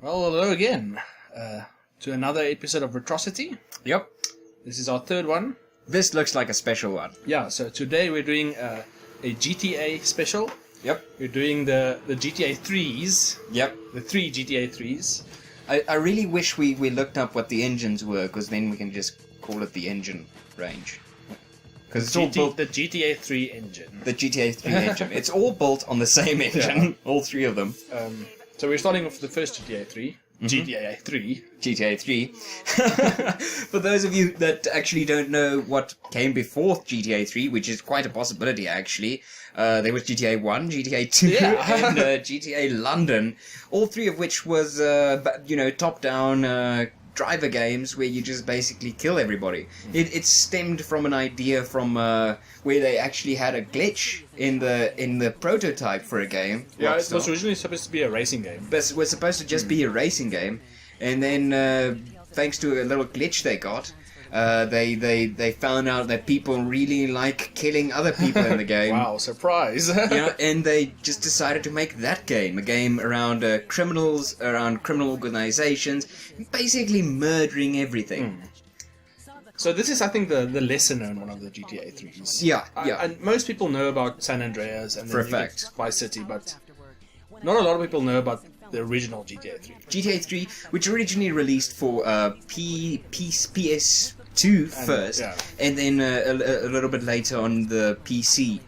Well, hello again to another episode of Retrocity. Yep. This is our third one. This looks like a special one. Yeah, so today we're doing a GTA special. Yep. We're doing the GTA 3s. Yep. The 3 GTA 3s. I really wish we looked up what the engines were, because then we can just call it the engine range. Because it's all built... The GTA 3 engine. The GTA 3 engine. It's all built on the same engine. Yeah. All three of them. So we're starting off with the first GTA 3. Mm-hmm. GTA 3. GTA 3. For those of you that actually don't know what came before GTA 3, which is quite a possibility actually, there was GTA 1, GTA 2, and GTA London, all three of which was, top-down driver games where you just basically kill everybody. It stemmed from an idea from where they actually had a glitch in the prototype for a game. Yeah, Rockstar. It was originally supposed to be a racing game. But it was supposed to just be a racing game, and then thanks to a little glitch they got, they found out that people really like killing other people in the game. Wow, surprise! And they just decided to make that game, a game around criminals, around criminal organizations, basically murdering everything. So this is, I think, the lesser known one of the GTA 3s. Yeah. And most people know about San Andreas and for a fact Vice City, but not a lot of people know about the original GTA 3. GTA 3, which originally released for PS2 first, and then a little bit later on the PC.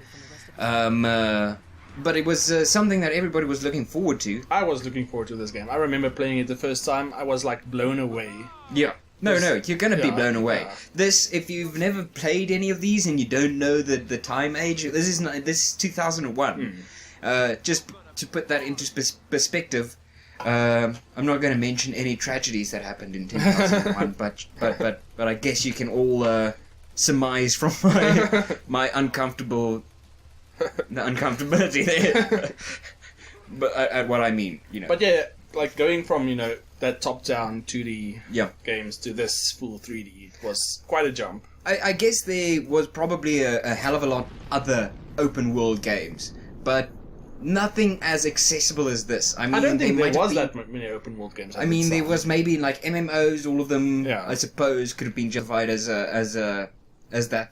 But it was something that everybody was looking forward to. I was looking forward to this game. I remember playing it the first time. I was like blown away. Yeah. No, you're going to be blown away. Yeah. This, if you've never played any of these and you don't know the time age, this is 2001. Just to put that into perspective, I'm not going to mention any tragedies that happened in 2001, but I guess you can all surmise from my uncomfortability there. But at what I mean, But yeah, like going from that top-down 2D games to this full 3D, it was quite a jump. I guess there was probably a hell of a lot other open world games, but nothing as accessible as this. I don't think there was that many open world games. I mean, there was maybe like MMOs, all of them. Yeah. I suppose could have been justified as that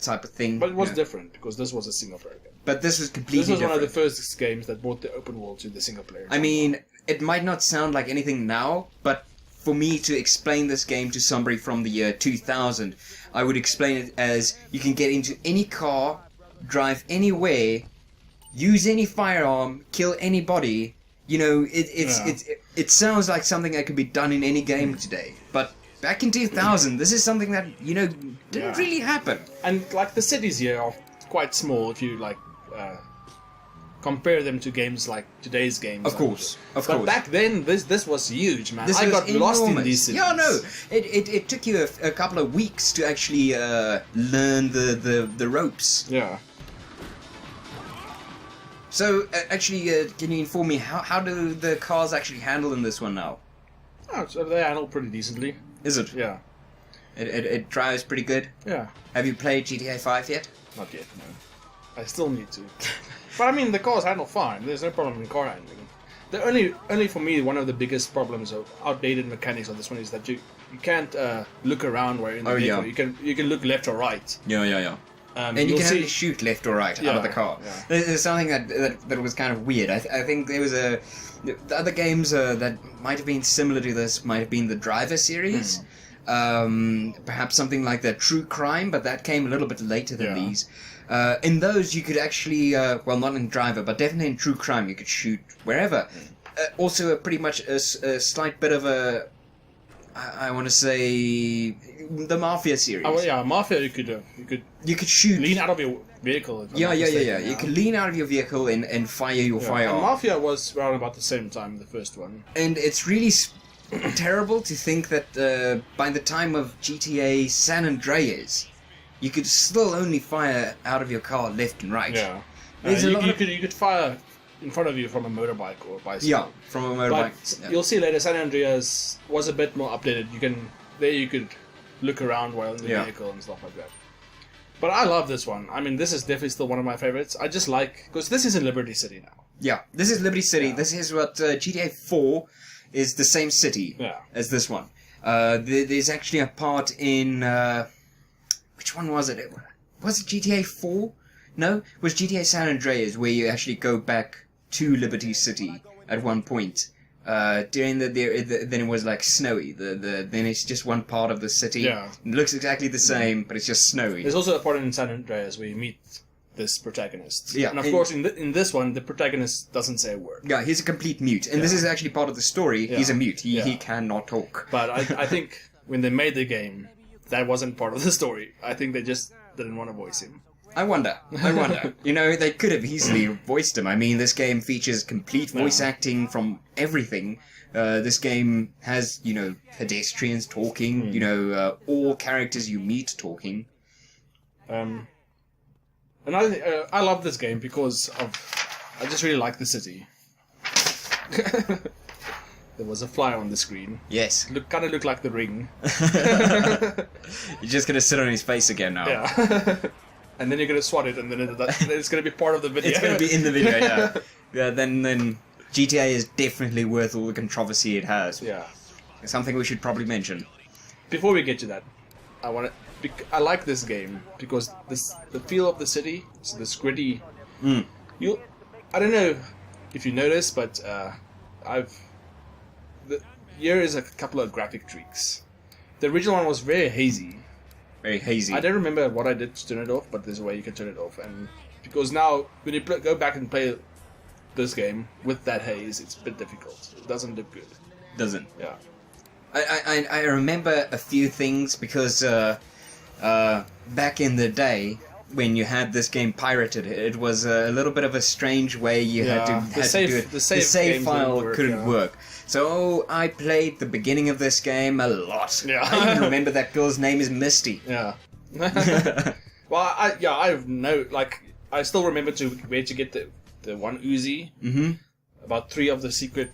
type of thing. But it was different because this was a single player game. But this was completely different. This was one of the first games that brought the open world to the single player. I mean, it might not sound like anything now, but for me to explain this game to somebody from the year 2000, I would explain it as you can get into any car, drive anywhere, use any firearm, kill anybody. It sounds like something that could be done in any game today. But back in 2000, this is something that, didn't really happen. And like the cities here are quite small if you compare them to games like today's games. Of course. But back then, this was huge, man. I got lost in these cities. Yeah, no. It took you a couple of weeks to actually learn the ropes. Yeah. So, actually, can you inform me, how do the cars actually handle in this one now? Oh, so they handle pretty decently. Is it? Yeah. It drives pretty good? Yeah. Have you played GTA 5 yet? Not yet, no. I still need to. But I mean, the cars handle fine. There's no problem in car handling. The only for me, one of the biggest problems of outdated mechanics on this one is that you can't look around where in the vehicle. Yeah. You can look left or right. Yeah. And you can only shoot left or right out of the car. Yeah. There's something that was kind of weird. I think there was the other games that might have been similar to this might have been the Driver series. Perhaps something like the True Crime, but that came a little bit later than these. In those, you could actually, well, not in Driver, but definitely in True Crime, you could shoot wherever. Also, pretty much a slight bit of a, I want to say, the Mafia series. Oh, well, yeah, Mafia, you could shoot. lean out of your vehicle. If I'm Yeah. not mistaken, You could lean out of your vehicle and fire your firearm. And Mafia was around about the same time, the first one. And it's really terrible to think that by the time of GTA San Andreas, you could still only fire out of your car left and right. Yeah. There's a lot of... You could fire in front of you from a motorbike or a bicycle. Yeah, from a motorbike. But you'll see later, San Andreas was a bit more updated. You could look around while in the vehicle and stuff like that. But I love this one. I mean, this is definitely still one of my favorites. I just like... Because this is in Liberty City now. Yeah, this is Liberty City. Yeah. This is what GTA 4 is the same city as this one. There's actually a part in... which one was it? Was it GTA 4? No? It was GTA San Andreas where you actually go back to Liberty City at one point. During then it was like snowy. Then it's just one part of the city. Yeah. It looks exactly the same, but it's just snowy. There's also a part in San Andreas where you meet this protagonist. Yeah. And of course, in this one, the protagonist doesn't say a word. Yeah, he's a complete mute. And this is actually part of the story. Yeah. He's a mute. He cannot talk. But I think when they made the game, that wasn't part of the story. I think they just didn't want to voice him. I wonder. You know, they could have easily voiced him. I mean, this game features complete voice acting from everything. This game has, you know, pedestrians talking, you know, all characters you meet talking. And I love this game because I just really like the city. There was a fly on the screen. Yes. Kind of looked like the Ring. You're just going to sit on his face again now. Yeah. And then you're going to swat it, and then it's going to be part of the video. It's going to be in the video, yeah. Yeah, then GTA is definitely worth all the controversy it has. Yeah. It's something we should probably mention. Before we get to that, I like this game because the feel of the city, so this gritty. I don't know if you noticed, but here is a couple of graphic tweaks. The original one was very hazy. Very hazy. I don't remember what I did to turn it off, but there's a way you can turn it off. And because now, when you go back and play this game with that haze, it's a bit difficult. It doesn't look good. Doesn't. Yeah. I remember a few things because back in the day when you had this game pirated, it was a little bit of a strange way you had to do it. The save file couldn't work. So I played the beginning of this game a lot. Yeah. I even remember that girl's name is Misty. Yeah. Well, I still remember where to get the one Uzi. Mm-hmm. About 3 of the secret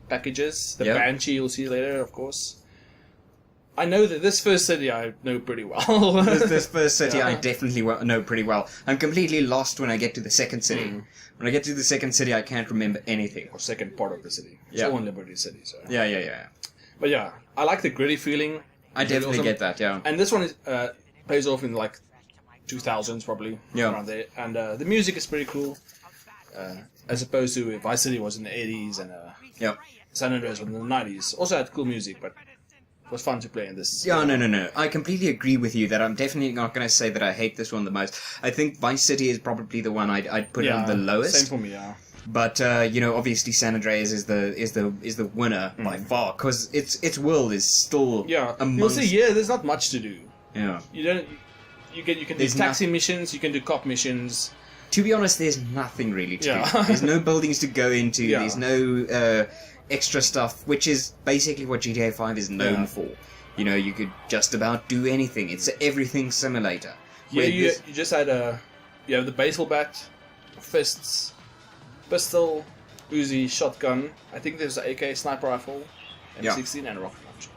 packages. The Banshee you'll see later, of course. I know that this first city I know pretty well. this first city I definitely know pretty well. I'm completely lost when I get to the second city. When I get to the second city, I can't remember anything. Or second part of the city. It's all in Liberty City, so... Yeah. But yeah, I like the gritty feeling. I definitely get that, yeah. And this one is plays off in like 2000s probably, around there. And the music is pretty cool. As opposed to Vice City was in the 80s and San Andreas was in the 90s. Also had cool music, but it was fun to play in this. Yeah, no. I completely agree with you that I'm definitely not going to say that I hate this one the most. I think Vice City is probably the one I'd put on the lowest. Same for me, yeah. But you know, obviously San Andreas is the winner by far because its world is still You'll see, there's not much to do. Yeah. You can do taxi missions, you can do cop missions. To be honest, there's nothing really to do. There's no buildings to go into. Yeah. There's no extra stuff, which is basically what GTA 5 is known for. You know, you could just about do anything. It's an everything simulator. Yeah, you just had you have the baseball bat, fists, pistol, Uzi, shotgun. I think there's an AK sniper rifle, M16, and a rocket launcher,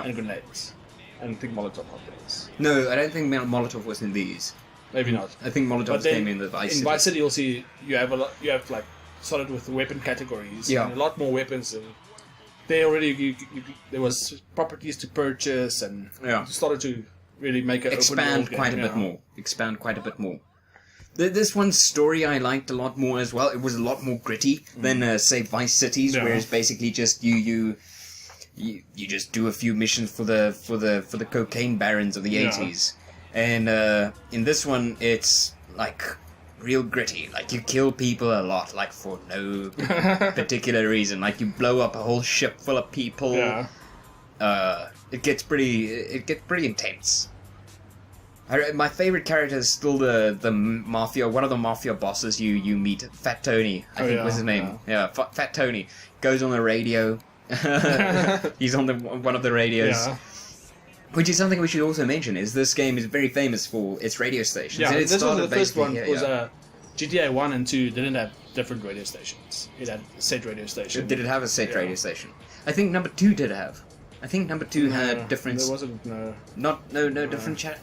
and grenades, and I think Molotov cocktails. No, I don't think Molotov was in these. Maybe not. I think Molotov came in the Vice City. In Vice City, you'll see you have like started with weapon categories. Yeah. And a lot more weapons. And they already there was properties to purchase, and started to really make it expand quite a bit more. Expand quite a bit more. This one's story I liked a lot more as well. It was a lot more gritty than say Vice Cities, where it's basically just you just do a few missions for the cocaine barons of the 80s. And in this one, it's like real gritty. Like you kill people a lot, like for no particular reason. Like you blow up a whole ship full of people. it gets pretty intense. My favorite character is still the mafia. One of the mafia bosses you meet, Fat Tony, I think was his name. Yeah, Fat Tony goes on the radio. He's on one of the radios. Yeah. Which is something we should also mention. Is this game is very famous for its radio stations. Yeah, and it this was the first one. basically- Was GTA 1 and 2 didn't have different radio stations. It had a set radio station. Did it have a set Yeah. radio station? I think number 2 did have. I think number 2 had different. There wasn't no. No different chat.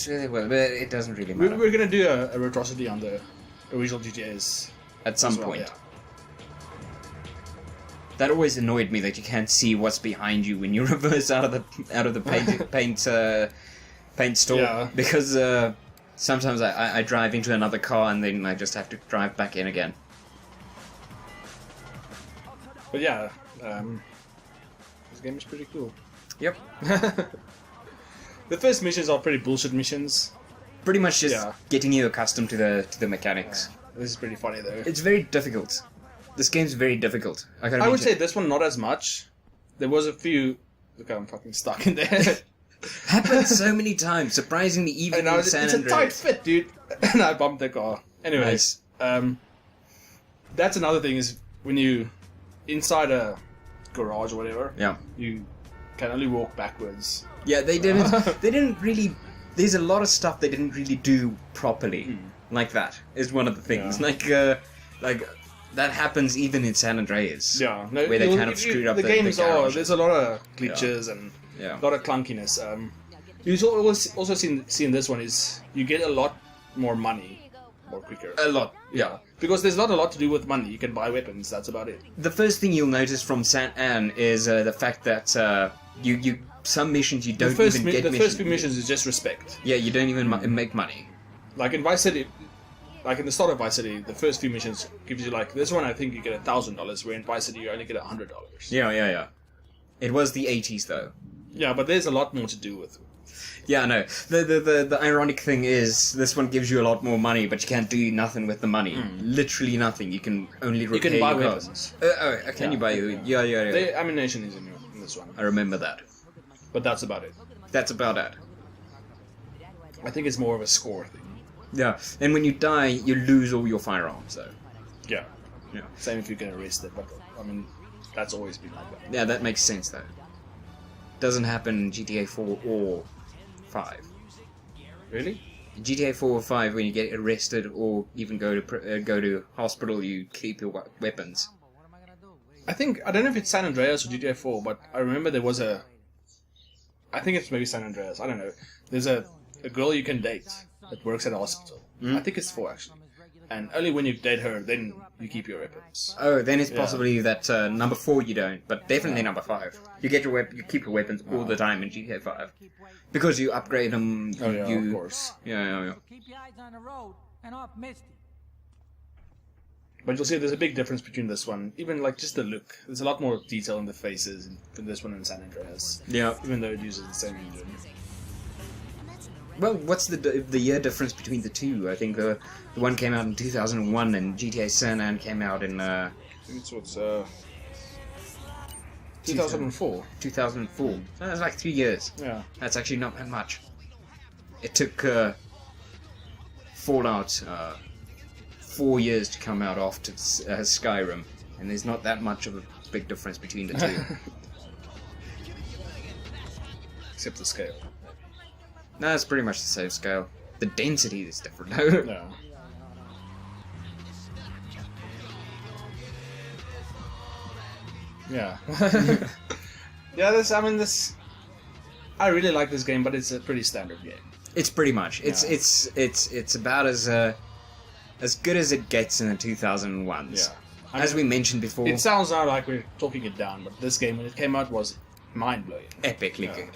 Well, but it doesn't really matter. We're gonna do a Retrocity on the original GTA's At some as well, point. yeah. That always annoyed me that you can't see what's behind you when you reverse out of the paint store. Yeah. Because sometimes I drive into another car and then I just have to drive back in again. But yeah, this game is pretty cool. Yep. The first missions are pretty bullshit missions. Pretty much just Yeah. getting you accustomed to the mechanics. This is pretty funny though. It's very difficult. This game's very difficult. I would say this one not as much. There was a few. Look, I'm fucking stuck in there. happened so many times. Surprisingly, even And in San it's a tight Andreas. fit, dude. And I bumped the car. Anyways, Nice. that's another thing is when you inside a garage or whatever, Yeah. you can only walk backwards. Yeah, they didn't. They didn't really. There's a lot of stuff they didn't really do properly. Like that is one of the things. Yeah. Like that happens even in San Andreas. Yeah, no, Where they kind of screwed up the games. garage. There's a lot of glitches and Yeah. a lot of clunkiness. You also see in this one is you get a lot more money more quicker. A lot. Yeah. Because there's not a lot to do with money. You can buy weapons. That's about it. The first thing you'll notice from San An is the fact that you some missions you don't even get. The first few missions is just respect. Yeah, you don't even make money. Like in Vice City, like in the start of Vice City, the first few missions gives you like this one. I think you get $1,000, where in Vice City you only get $100. Yeah. It was the 80s though. Yeah, but there's a lot more to do with. Yeah, no. The ironic thing is this one gives you a lot more money, but you can't do nothing with the money. Literally nothing. You can only repair You can buy your cars. weapons. Can you buy? Yeah. The ammunition is in this one, I remember that. but that's about it. That's about it. I think it's more of a score thing. Yeah, and when you die, you lose all your firearms, though. Yeah. Yeah. Same if you get arrested, but I mean, that's always been like that. Yeah, that makes sense, though. Doesn't happen in GTA 4 or 5. Really? In GTA 4 or 5, when you get arrested or even go to hospital, you keep your weapons. I don't know if it's San Andreas or GTA 4, but I remember there was I think it's maybe San Andreas. I don't know. There's a girl you can date that works at a hospital. I think it's 4 actually. And only when you date her, then you keep your weapons. Oh, then it's Yeah. possibly that number 4 you don't, but definitely number 5. You get you keep your weapons all the time in GTA 5 because you upgrade them. Oh yeah, you, of course. Yeah. Keep your eyes on the road and off Misty. But you'll see there's a big difference between this one. Even like just the look. There's a lot more detail in the faces in this one and San Andreas. Yeah. Even though it uses the same engine. Well, what's the year difference between the two? I think the one came out in 2001 and GTA San Andreas came out in I think it's what's 2004. 2004. So that's like 3 years. Yeah. That's actually not that much. It took Fallout 4 years to come out after Skyrim, and there's not that much of a big difference between the two. Except the scale. No, it's pretty much the same scale. The density is different though. No. Yeah. Yeah, I really like this game, but it's a pretty standard game. It's pretty much. It's about as good as it gets in the 2001s. Yeah. As we mentioned before, It sounds now like we're talking it down, but this game when it came out was mind-blowing. epically Yeah. good.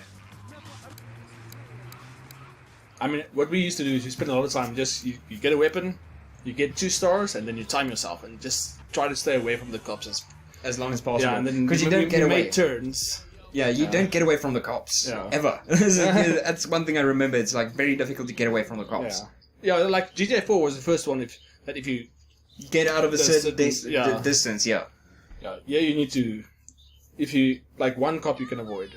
I mean, what we used to do is we spend a lot of time just you get a weapon, you get 2 stars, and then you time yourself and just try to stay away from the cops As long as possible. yeah, and then because you we don't get away. made turns. Yeah, you don't get away from the cops Yeah. ever. That's one thing I remember. It's like very difficult to get away from the cops. Yeah, like GTA 4 was the first one if you Get out of a There's certain certain- yeah. distance. Yeah. you need to if you like one cop you can avoid.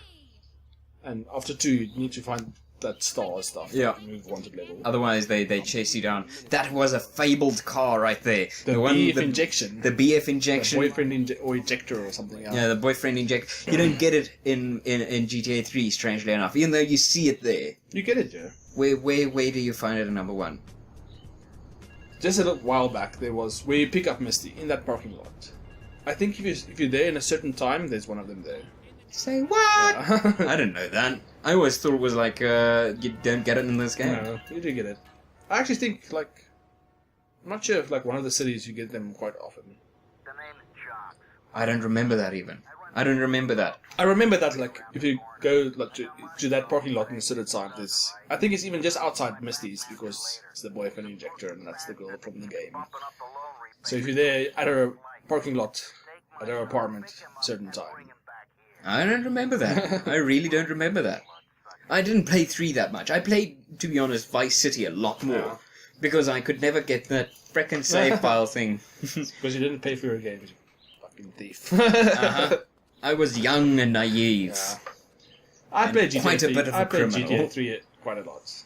and after 2 you need to find that star stuff. Yeah. To move on to level. Otherwise, they chase you down. That was a fabled car right there. The BF injection. The BF injection. The boyfriend or ejector or something. Yeah, the boyfriend inject. You don't get it in GTA 3, strangely enough, even though you see it there. You get it, yeah. Where do you find it at number 1? Just a little while back, there was where you pick up Misty in that parking lot. I think if you're there in a certain time, there's one of them there. Say what? Yeah. I didn't know that. I always thought it was like you don't get it in this game. No, you do get it. I actually think like I'm not sure if like one of the cities you get them quite often. I don't remember that even. I don't remember that. I remember that like if you go like, to that parking lot in the city side, there's I think it's even just outside Misty's because it's the boyfriend injector and that's the girl from the game. So if you're there at a parking lot at her apartment certain time. I don't remember that. I really don't remember that. I didn't play 3 that much. I played, to be honest, Vice City a lot more. Yeah. Because I could never get that frickin' save file thing. Because you didn't pay for your game, you fucking thief. Uh-huh. I was young and naive. Yeah. I played GTA quite 3. a bit of a I played criminal. GTA 3 quite a lot.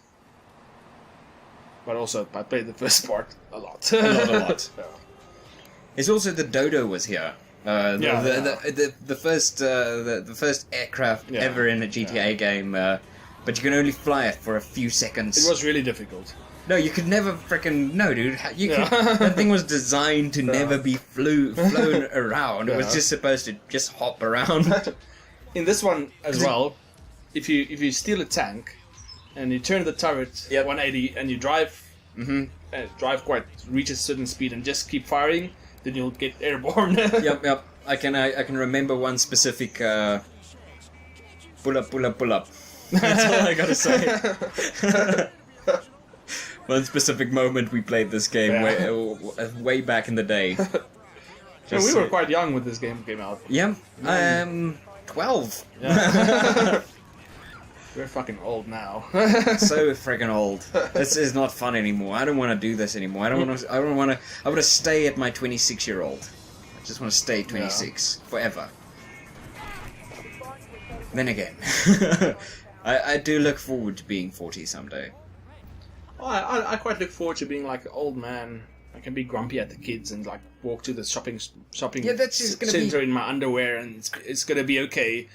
But also, I played the first part a lot. A lot. Yeah. It's also the Dodo was here. The first aircraft Yeah. ever in a GTA game, but you can only fly it for a few seconds. It was really difficult. No, you could never frickin' no, dude. Yeah. That thing was designed to never be flown around. It was Yeah. just supposed to just hop around. In this one as well, if you steal a tank and you turn the turret 180 and you drive, reach a certain speed and just keep firing, then you'll get airborne. Yep. I can remember one specific pull up. That's all I gotta say. One specific moment we played this game way back in the day. And we were quite young when this game came out. Yeah. 12. Yeah. We're fucking old now. So friggin' old. This is not fun anymore. I don't want to do this anymore. I want to stay at my 26-year-old. I just want to stay 26 forever. Then again, I do look forward to being 40 someday. I quite look forward to being like an old man. I can be grumpy at the kids and like walk to the shopping Yeah, that's just gonna center be- in my underwear and it's gonna be okay.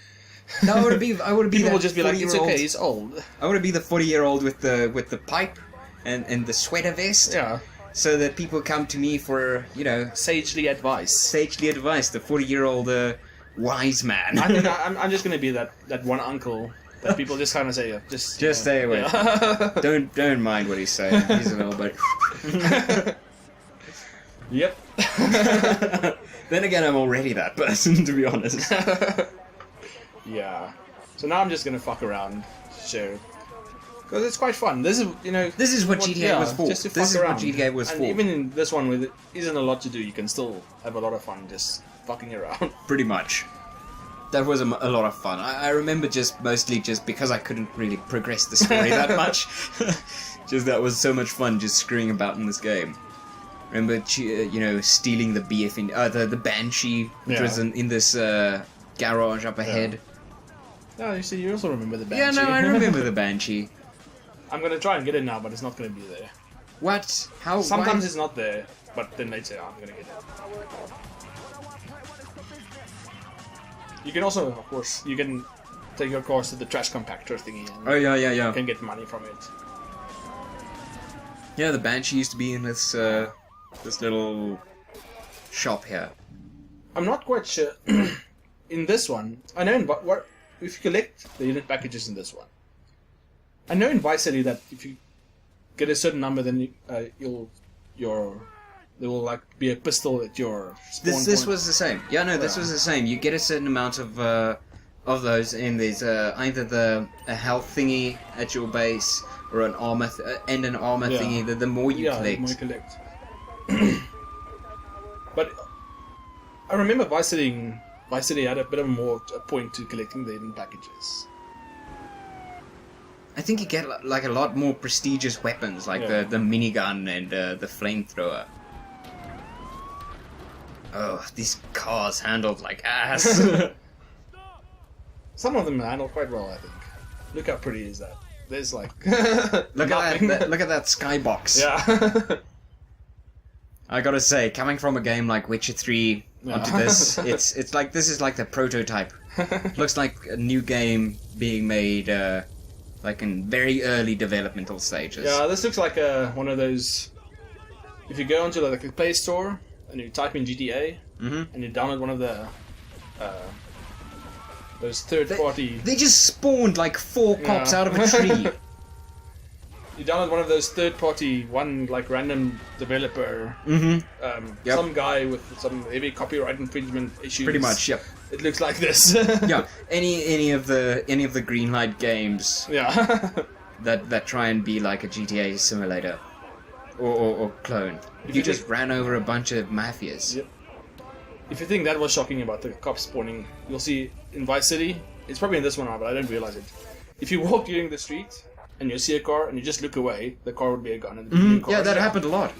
No, I would be. People will just be like, it's 40-year-old okay, he's old. I want to be the 40-year-old with the pipe and the sweater vest. Yeah. So that people come to me for Sagely advice. sagely advice. The 40-year-old wise man. I think I'm just gonna be that one uncle that people just kind of say, just Stay away. Yeah. Don't mind what he's saying. He's an old buddy. Yep. Then again, I'm already that person, to be honest. Yeah. So now I'm just gonna fuck around, sure. Because it's quite fun. This is what GTA was for. Just to This fuck is what around. GTA was and for. even in this one, with it isn't a lot to do, you can still have a lot of fun just fucking around. Pretty much. That was a lot of fun. I remember mostly because I couldn't really progress the story that much. Just that was so much fun just screwing about in this game. Remember, stealing the BF the Banshee, which was in this garage up ahead. No, you see, you also remember the Banshee. Yeah, no, I remember the Banshee. I'm gonna try and get it now, but it's not gonna be there. What? How? Sometimes why? it's not there, but then later I'm gonna get it. You can also, of course, you can take your cars to the trash compactor thingy and Oh yeah. you can get money from it. Yeah, the Banshee used to be in this little shop here. I'm not quite sure. In this one, I know what if you collect the unit packages in this one. I know in Vice City that if you get a certain number, then there will like be a pistol at your spawn This point. was the same. Yeah, no, this was the same. You get a certain amount of those, and there's either a health thingy at your base or an armor and an armor Yeah. thingy. The more you collect. The more you collect. But I remember Vice City had a bit of a point to collecting the hidden packages. I think you get like a lot more prestigious weapons, like Yeah. the minigun and the flamethrower. Oh, these cars handled like ass. Some of them handle quite well, I think. Look how pretty is that. There's like Look at that! Look at that skybox. Yeah. I gotta say, coming from a game like Witcher 3 onto this, it's like this is like the prototype. Looks like a new game being made, like in very early developmental stages. Yeah, this looks like one of those. If you go onto like the Play Store and you type in GTA and you download one of the those third-party. They just spawned like 4 cops out of a tree. You download one of those third-party, like random developer, some guy with some heavy copyright infringement issues. Pretty much, yep. It looks like this. Yeah, any of the green light games. Yeah. that try and be like a GTA simulator, or clone. You just ran over a bunch of mafias. Yep. If you think that was shocking about the cops spawning, you'll see in Vice City. It's probably in this one now, but I didn't realize it. If you walk during the street and you see a car and you just look away, the car would be a gun. And Yeah, that happened a lot.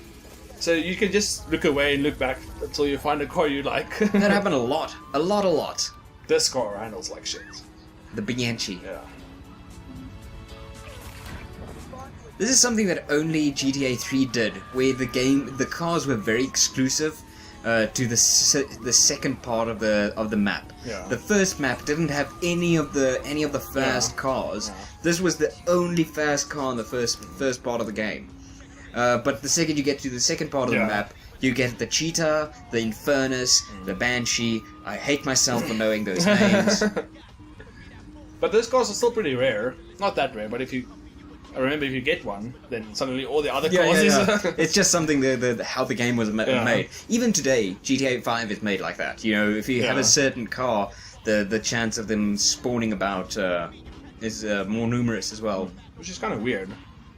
So you can just look away and look back until you find a car you like. That happened a lot. A lot. This car handles like shit. The Bianchi. Yeah. This is something that only GTA 3 did, where the cars were very exclusive to the second part of the map. Yeah. The first map didn't have any of the fast cars. Yeah. This was the only fast car in the first part of the game. But the second you get to the second part of the map, you get the Cheetah, the Infernus, the Banshee. I hate myself for knowing those names. But those cars are still pretty rare. Not that rare, but I remember if you get one, then suddenly all the other cars It's just something how the game was made. Even today, GTA 5 is made like that. You know, if you have a certain car, the chance of them spawning about is more numerous as well. Which is kind of weird.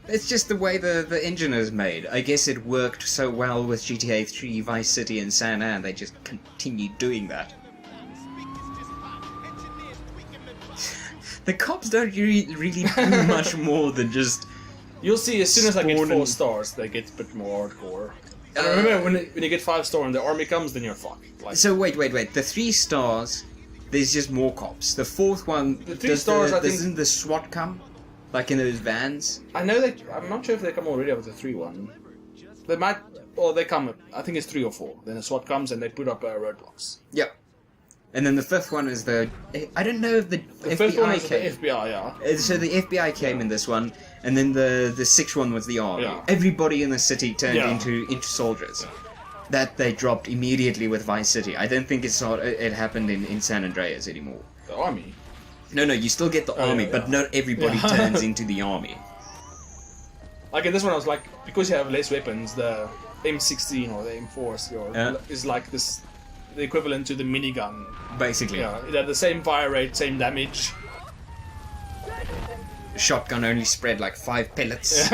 It's just the way the engine is made. I guess it worked so well with GTA 3, Vice City, and San Andreas, they just continued doing that. The cops don't really do much more than just. You'll see as soon as I get spawn 4 and- stars, they get a bit more hardcore. And remember, when you get 5 star and the army comes, then you're fucked. Like, So wait. The 3 stars, there's just more cops. The 4th one, The 3 stars, I think- doesn't the SWAT come? Like in those vans? I know that I'm not sure if they come already with the 3 one. They might, or they come. I think it's 3 or 4. Then the SWAT comes and they put up roadblocks. Yep. And then the 5th one is I don't know if the First one FBI is came. the FBI, yeah. So the FBI came in this one, and then the 6th one was the army. Yeah. Everybody in the city turned Yeah. into soldiers. That they dropped immediately with Vice City. I don't think it happened in San Andreas anymore. The army. No, you still get the army, yeah, but yeah. not everybody Yeah. turns into the army. Like in this one, I was like, because you have less weapons, the M16 or the M4 is like this, the equivalent to the minigun. Basically. Yeah, it had the same fire rate, same damage. Shotgun only spread like 5 pellets.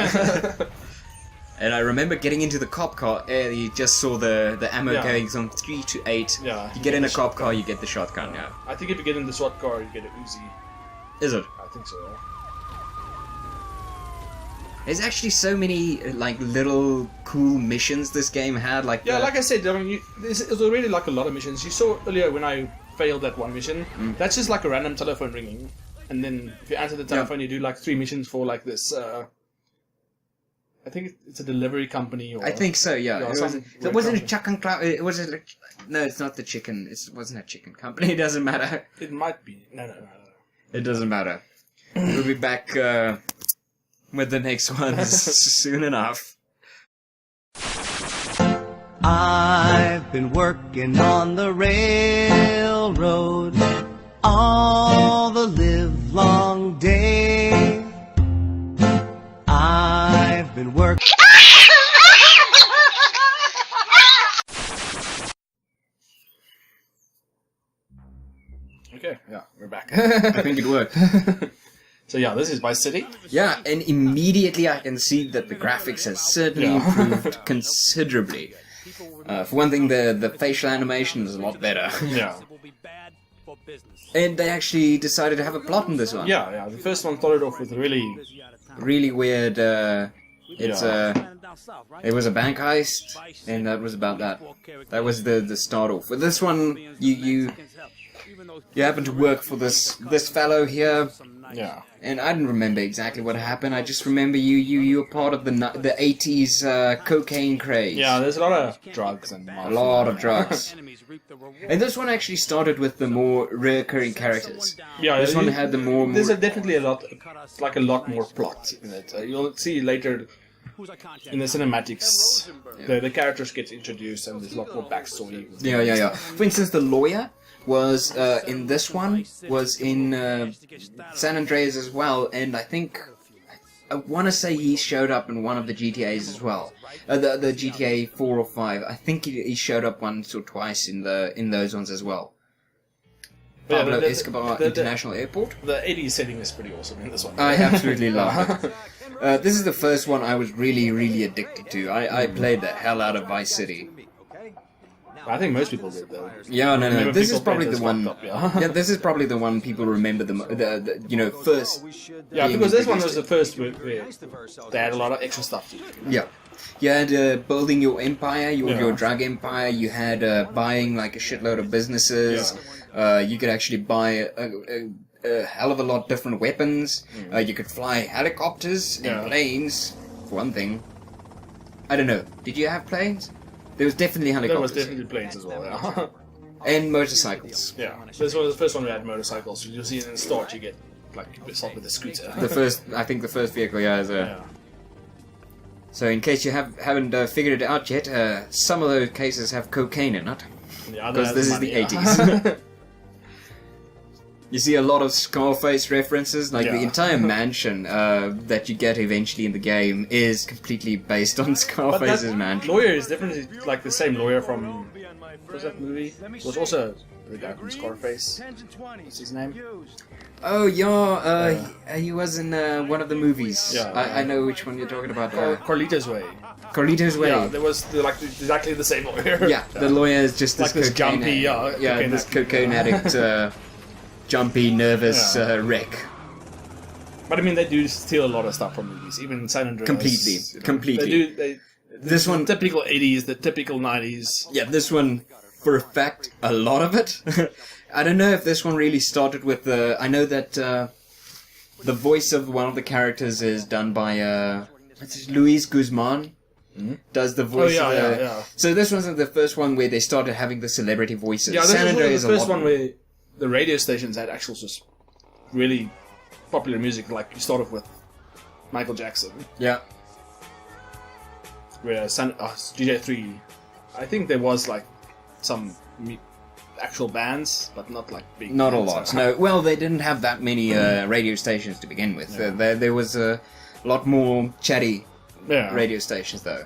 And I remember getting into the cop car, you just saw the ammo Yeah. going from 3 to 8. Yeah, You get in a cop car, you get the shotgun, yeah. I think if you get in the SWAT car, you get a Uzi. Is it? I think so. There's actually so many like little cool missions this game had, like Yeah, like I said, I mean, it was already like a lot of missions. You saw earlier when I failed that one mission. That's just like a random telephone ringing, and then if you answer the telephone, you do like 3 missions for like this. I think it's a delivery company. Or I think so, yeah. Yeah, It some wasn't, weird a chicken cloud. It was no, it's not the chicken. It wasn't a chicken company. It doesn't matter. It might be. No. It doesn't matter. We'll be back with the next ones soon enough. I've been working on the railroad all the livelong day. I've been working. Okay, yeah, we're back. I think it worked. So yeah, this is Vice City. Yeah, and immediately I can see that the graphics has certainly improved considerably. For one thing, the facial animation is a lot better. Yeah. And they actually decided to have a plot in this one. Yeah. The first one started off with Really weird. It was a bank heist, and that was about that. That was the start off. With this one, you happen to work for this fellow here, Yeah. And I didn't remember exactly what happened. I just remember you were part of the 80s cocaine craze. Yeah, there's a lot of drugs and A lot of drugs. And this one actually started with the more recurring characters. Yeah, This one had the more... There's definitely a lot more plot in it. You'll see later in the cinematics, the characters get introduced and there's a lot more backstory. Yeah. For instance, the lawyer was in this one, was in San Andreas as well, and I want to say he showed up in one of the GTAs as well. The GTA 4 or 5. I think he showed up once or twice in those ones as well. Yeah, Pablo Escobar International Airport. The 80s setting is pretty awesome in this one. I absolutely love it. This is the first one I was really, really addicted to. I played the hell out of Vice City. I think most people did though. Yeah, no. This is probably the one. Yeah. This is probably the one people remember the first. Yeah, because this one was the first where they had a lot of extra stuff to do. Yeah. You had building your empire, your Yeah. drug empire. You had buying like a shitload of businesses. You could actually buy a hell of a lot different weapons. You could fly helicopters and Yeah. planes, for one thing. I don't know. Did you have planes? There was definitely There was helicopters. definitely planes as well. Yeah. And motorcycles. Yeah. This was the first one we had motorcycles. You'll see in the start you get like you start with a scooter. I think the first vehicle, is a... Yeah. So in case you haven't figured it out yet, some of those cases have cocaine in it. Yeah, Because this is the 80s. You see a lot of Scarface references, like the Yeah. entire mansion that you get eventually in the game is completely based on But Scarface's that mansion. lawyer is definitely like the same lawyer from what was that movie? It was also the guy from Scarface. What's his name? Oh yeah, he was in one of the movies. Yeah. I know which one you're talking about. Carlito's Way. Carlito's Way. Yeah, there was like exactly the same lawyer. Yeah, the lawyer is just Like this cocaine jumpy, addict. cocaine this addict. cocaine addict, jumpy, nervous wreck. But I mean, they do steal a lot of stuff from movies, even San Andreas. Completely. They do. This one, Typical 80s, the typical 90s. yeah, this one for a fact, a lot of it. I don't know if this one really started with the. I know that the voice of one of the characters is done by Luis Guzman. Does the voice? Oh, yeah, of yeah. So this wasn't the first one where they started having the celebrity voices. Yeah, this San was one of Andreas the a first lot one where the radio stations had actual just really popular music. Like you start off with Michael Jackson, Yeah. where DJ 3, I think there was like some actual bands, but not like big. Not a bands. lot. No. Well, they didn't have that many radio stations to begin with. There was a lot more chatty Yeah. radio stations, though.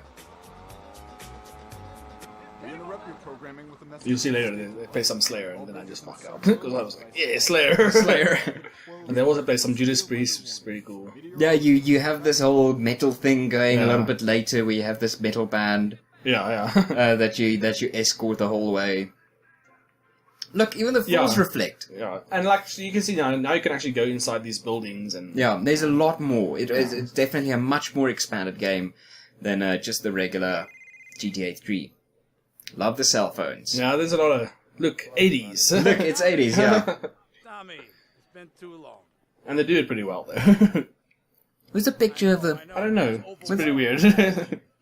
You see later they play some Slayer, and then I just fuck out because I was like, yeah, Slayer. Slayer. And they also play some Judas Priest, which is pretty cool. Yeah, you have this whole metal thing going a Yeah. little bit later, where you have this metal band Yeah. that you escort the whole way. Look, even the floors Yeah. reflect. Yeah, and like you can see now you can actually go inside these buildings and Yeah, there's a lot more. It's definitely a much more expanded game than just the regular GTA 3. Love the cell phones. yeah, there's a lot of 80s. Look, it's 80s, yeah. Tommy, it's been too long. And they do it pretty well though. There's a picture of the... I don't know, it's pretty weird.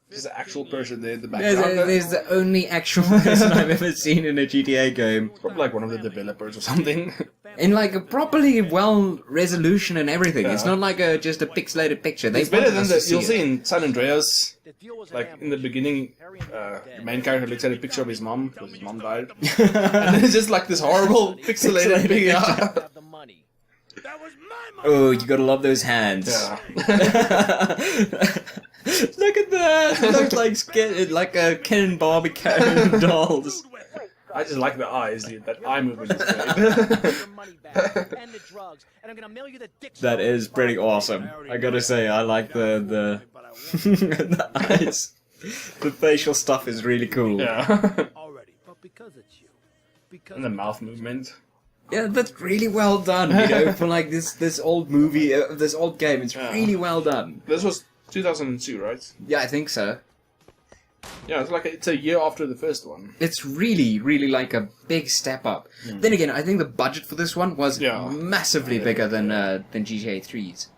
There's an actual person there in the There's, background. there's the only actual person I've ever seen in a GTA game. Probably like one of the developers or something. In like a properly well resolution and everything. It's Yeah. not like just a pixelated picture. They It's better wanted than us to you'll see see it. in San Andreas. Like in the beginning, the main character looks at a picture of his mom because his mom died, and then it's just like this horrible pixelated Pixelated picture. Have the money. That was my money. Oh, you gotta love those hands. Yeah. Look at that! It looks like a Ken and Barbie dolls. I just like the eyes, dude. That eye movement is great. Your money back and the drugs, and I'm gonna mail you the dick. That is pretty awesome. I gotta say, I like the the eyes. The facial stuff is really cool. Yeah. Already, but because it's you. Because And the mouth movement. Yeah, that's really well done. You know, for like this old movie, this old game, it's Yeah. really well done. This was 2002, right? Yeah, I think so. Yeah, it's a year after the first one. It's really, really like a big step up. Then again, I think the budget for this one was massively bigger than GTA 3's.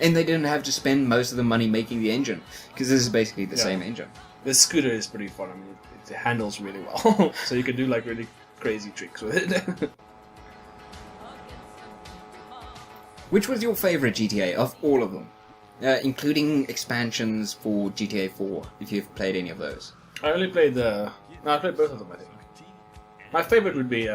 And they didn't have to spend most of the money making the engine, because this is basically the same engine. The scooter is pretty fun. I mean, it handles really well, so you can do like really crazy tricks with it. Which was your favourite GTA of all of them? Including expansions for GTA 4, if you've played any of those. I only played I played both of them, I think. My favorite would be,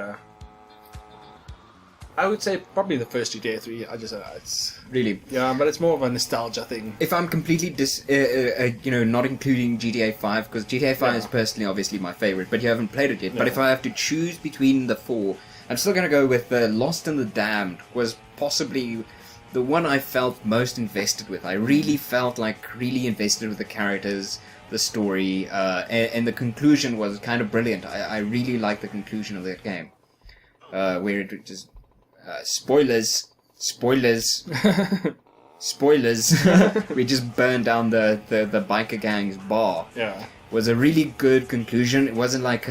I would say probably the first GTA 3. I just, it's... Really? Yeah, but it's more of a nostalgia thing. If I'm completely not including GTA 5, because GTA 5 is personally obviously my favourite, but you haven't played it yet. Yeah. But if I have to choose between the four, I'm still going to go with Lost and the Damned, was possibly the one I felt most invested with. I really felt really invested with the characters, the story, and the conclusion was kind of brilliant. I really liked the conclusion of that game, where it just spoilers, we just burned down the biker gang's bar. Yeah, was a really good conclusion. It wasn't like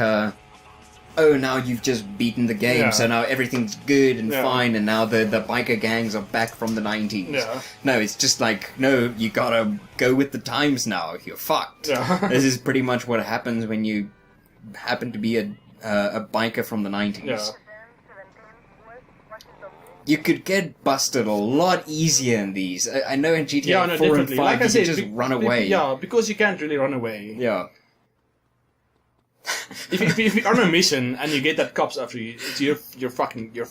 oh, now you've just beaten the game, so now everything's good and fine, and now the biker gangs are back from the 90s. Yeah. No, it's just like, no, you gotta go with the times now, you're fucked. Yeah. This is pretty much what happens when you happen to be a biker from the 90s. Yeah. You could get busted a lot easier in these. I know in GTA 4 and 5 like you I said, can just run away. Yeah, because you can't really run away. Yeah. If you're on a mission and you get that cops after you, you're fucked. You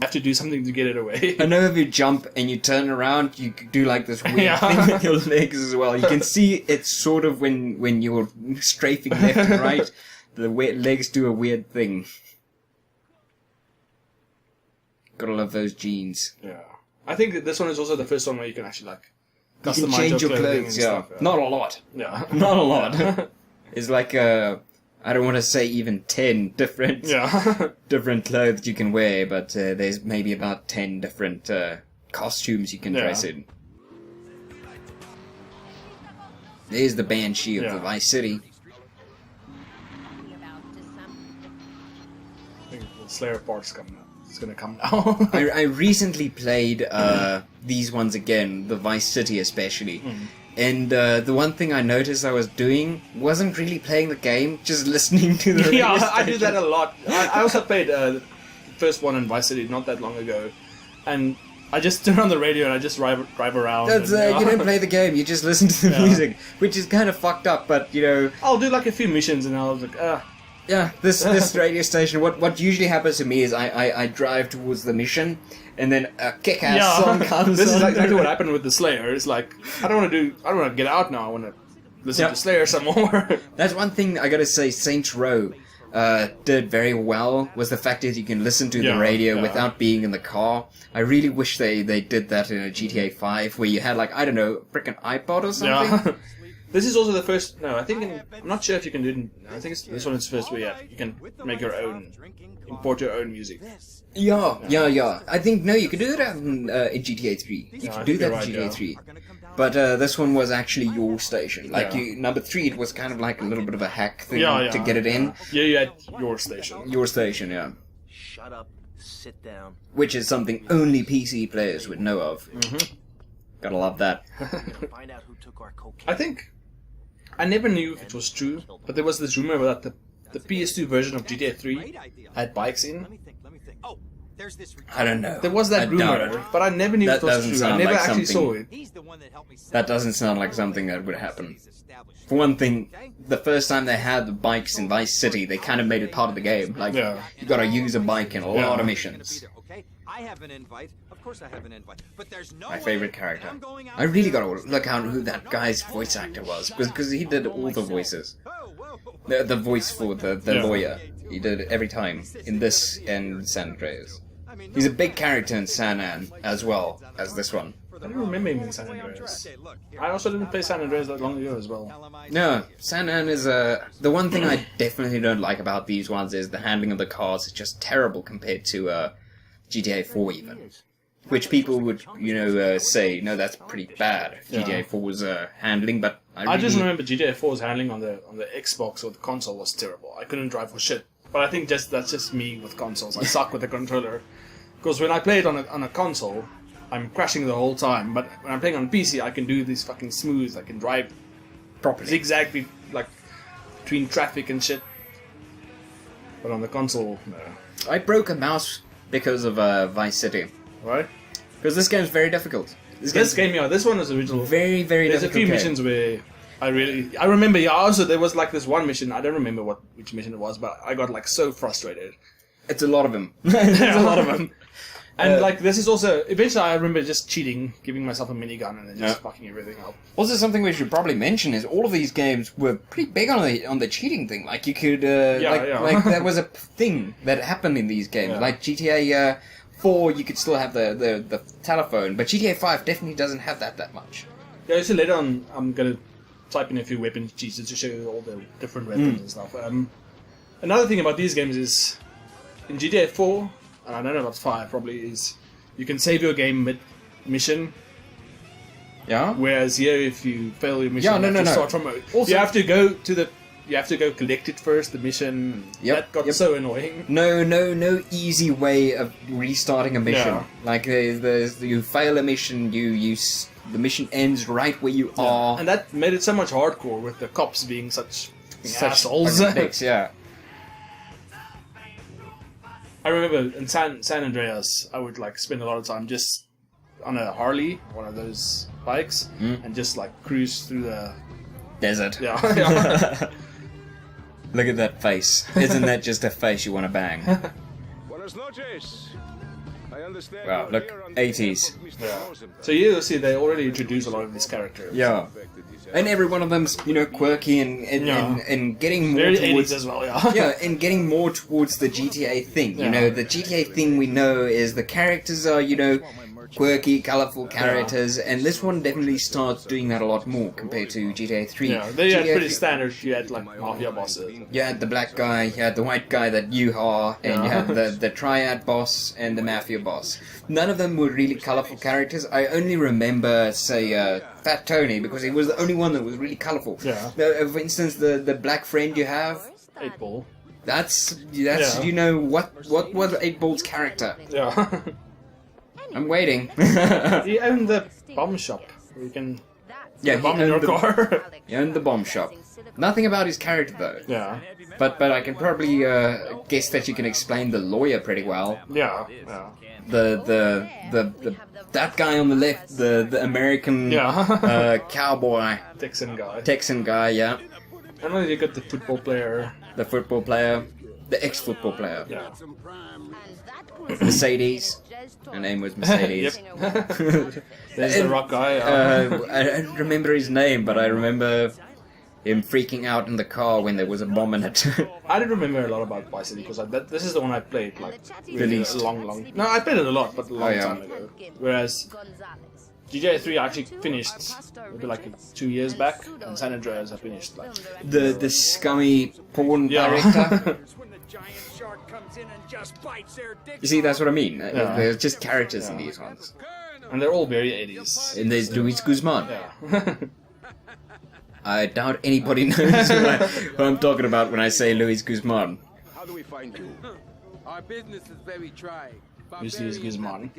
have to do something to get it away. I know if you jump and you turn around, you could do like this weird thing with your legs as well. You can see it's sort of when you're strafing left and right, the legs do a weird thing. Gotta love those jeans. Yeah, I think that this one is also the first one where you can actually like You can customize change your clothing clothes, and stuff. Not a lot. Yeah, Not a lot. It's like I don't want to say even 10 different different clothes you can wear, but there's maybe about 10 different costumes you can dress in. There's the Banshee of the Vice City. I think the Slayer part's coming up. It's gonna come now. I recently played these ones again, the Vice City especially. And the one thing I noticed I was doing wasn't really playing the game, just listening to the radio Yeah, I do station. that a lot. I also played the first one in Vice City not that long ago, and I just turn on the radio and I just drive around. That's and, you don't play the game, you just listen to the music, which is kind of fucked up, but you know... I'll do like a few missions and I'll like, Yeah, this radio station, what usually happens to me is I drive towards the mission, and then a kick-ass song comes This is on. exactly what happened with the Slayer. It's like, I don't want to get out now, I want to listen to Slayer some more. That's one thing I gotta say Saints Row did very well, was the fact that you can listen to the radio without being in the car. I really wish they did that in a GTA 5, where you had like, I don't know, a frickin' iPod or something. Yeah. This is also the first. No, I think I'm not sure if you can do it. I think this one is the first where you can make your own, import your own music. Yeah. I think no, you could do that in GTA 3. You could do that in GTA 3. But this one was actually your station. Like number 3, it was kind of like a little bit of a hack thing to get it in. Yeah, you had your station. Your station, yeah. Shut up, sit down. Which is something only PC players would know of. Gotta love that. Find out who took our cocaine. I think I never knew if it was true, but there was this rumor that the PS2 version of GTA 3 had bikes in. Let me think. Oh, there's this. I don't know. There was that I doubt rumor, it. but I never knew That it was doesn't true. I sound never like actually something- saw it. He's the one that helped me. That doesn't sound like something that would happen. For one thing, the first time they had the bikes in Vice City, they kind of made it part of the game. Like, you gotta use a bike in a lot of missions. Okay, I have an invite. Of course, I have an invite. But there's no. My favorite character. I really gotta look out who that guy's voice actor was, because he did all the voices. The voice for the lawyer. He did it every time, in this and San Andreas. He's a big character in San An, as well as this one. I don't remember him in San Andreas. I also didn't play San Andreas that long ago as well. No, San An is the one thing I definitely don't like about these ones is the handling of the cars is just terrible compared to GTA 4 even. which people would, say, no, that's pretty bad. GTA 4's handling, but I just remember GTA 4's handling on the Xbox or the console was terrible. I couldn't drive for shit. But I think that's just me with consoles. I suck with the controller. Because when I play it on a console, I'm crashing the whole time. But when I'm playing on PC, I can do this fucking smooth. I can drive properly. Zigzag like between traffic and shit. But on the console, no. I broke a mouse because of Vice City. Right? Because this game's very difficult. This game, yeah, this one is original. Very, very There's difficult. a few missions where I remember, yeah, also there was like this one mission, I don't remember which mission it was, but I got like so frustrated. It's a lot of them. There's a lot of them. And like this is also, eventually I remember just cheating, giving myself a minigun and then just fucking everything up. Also, something we should probably mention is all of these games were pretty big on the cheating thing. Like you could, like that was a thing that happened in these games. Yeah. Like GTA 4, you could still have the telephone, but GTA 5 definitely doesn't have that much. Yeah, so later on I'm gonna type in a few weapon cheats to show you all the different weapons and stuff. Another thing about these games is, in GTA 4, and I don't know about 5 probably, is you can save your game mid-mission. Yeah? Whereas here, if you fail your mission, you have to start from... Also, you have to go to you have to go collect it first, the mission. That got so annoying. No easy way of restarting a mission. Yeah. Like you fail a mission, the mission ends right where you are. And that made it so much hardcore with the cops being such assholes. Dicks, yeah. I remember in San Andreas, I would like spend a lot of time just on a Harley, one of those bikes, and just like cruise through the desert. Yeah. Look at that face. Isn't that just a face you want to bang? Buenas noches. I understand. Wow, look, 80s. Yeah. So you see, they already introduced a lot of these characters. Yeah. And every one of them's, quirky and getting more very towards 80s as well, yeah. yeah, and getting more towards the GTA thing. Yeah. The GTA thing we know is the characters are, quirky, colourful characters, and this one definitely starts doing that a lot more compared to GTA 3. Yeah, they had GTA pretty standard. You had like mafia bosses. You had the black guy, you had the white guy that you are, and you had the triad boss and the mafia boss. None of them were really colourful characters. I only remember, say, Fat Tony, because he was the only one that was really colourful. Yeah. For instance, the black friend you have, 8-Ball. That's Yeah. what was 8-Ball's character? Yeah. I'm waiting. He owned the bomb shop. You can Yeah, bomb in your car. He owned the bomb shop. Nothing about his character though. Yeah. But I can probably guess that you can explain the lawyer pretty well. Yeah. Yeah. The that guy on the left, the American cowboy Texan guy, yeah. And then you got the football player. The football player, the ex-football player. Yeah. Mercedes. Her name was Mercedes. There's the rock guy. I don't remember his name, but I remember him freaking out in the car when there was a bomb in it. I didn't remember a lot about Vice City because this is the one I played like really least. long. No, I played it a lot, but a long Oh, yeah. time ago. Whereas GTA 3 I actually finished maybe like 2 years back, and San Andreas I finished like the scummy porn director. You see, that's what I mean. Yeah. There's just characters in these ones. And they're all very 80s. And there's Luis Guzman. Yeah. I doubt anybody knows who I'm talking about when I say Luis Guzman. How do we find you? Our business is very trying. Who's Luis Guzman?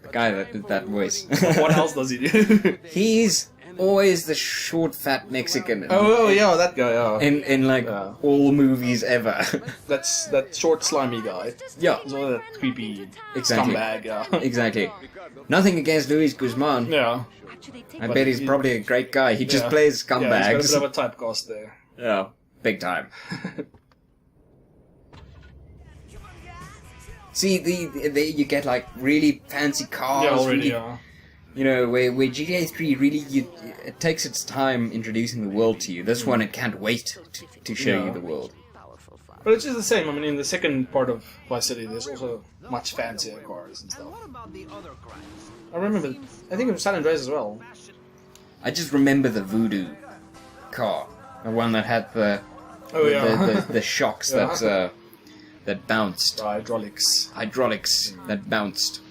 The guy that did that voice. What else does he do? He's always the short, fat Mexican. Oh yeah, that guy. Yeah. In like Yeah. all movies ever. That's that short, slimy guy. Yeah, He's all that creepy Exactly. scumbag. Yeah. exactly. Nothing against Luis Guzman. Yeah. I But bet he's he- probably a great guy. He just Yeah. plays Yeah, scumbags. he's got a bit of a typecast there. Yeah, big time. See, the you get like really fancy cars. Yeah, already. really, Yeah. where GTA 3 really it takes its time introducing the world to you. This one, it can't wait to show Yeah. you the world. But it's just the same. I mean, in the second part of Vice City, there's also much fancier cars and stuff. I remember. I think it was San Andreas as well. I just remember the Voodoo car, the one that had the Oh yeah. the shocks Yeah. that bounced, The hydraulics. hydraulics that bounced.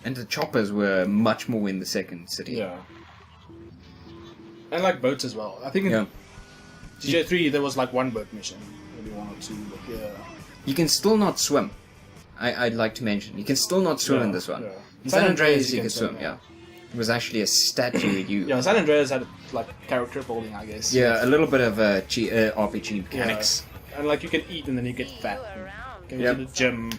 And the choppers were much more in the second city. Yeah. And like boats as well. I think in Yeah. GTA 3 there was like one boat mission, maybe one or two, but yeah. You can still not swim. I'd like to mention. You can still not swim in this one. Yeah. In San Andreas you can swim, yeah. It was actually a statue you... Yeah, San Andreas had like character building, I guess. Yeah, a little bit of RPG mechanics. Yeah. And like you can eat and then you get fat. Go Yep. to the gym.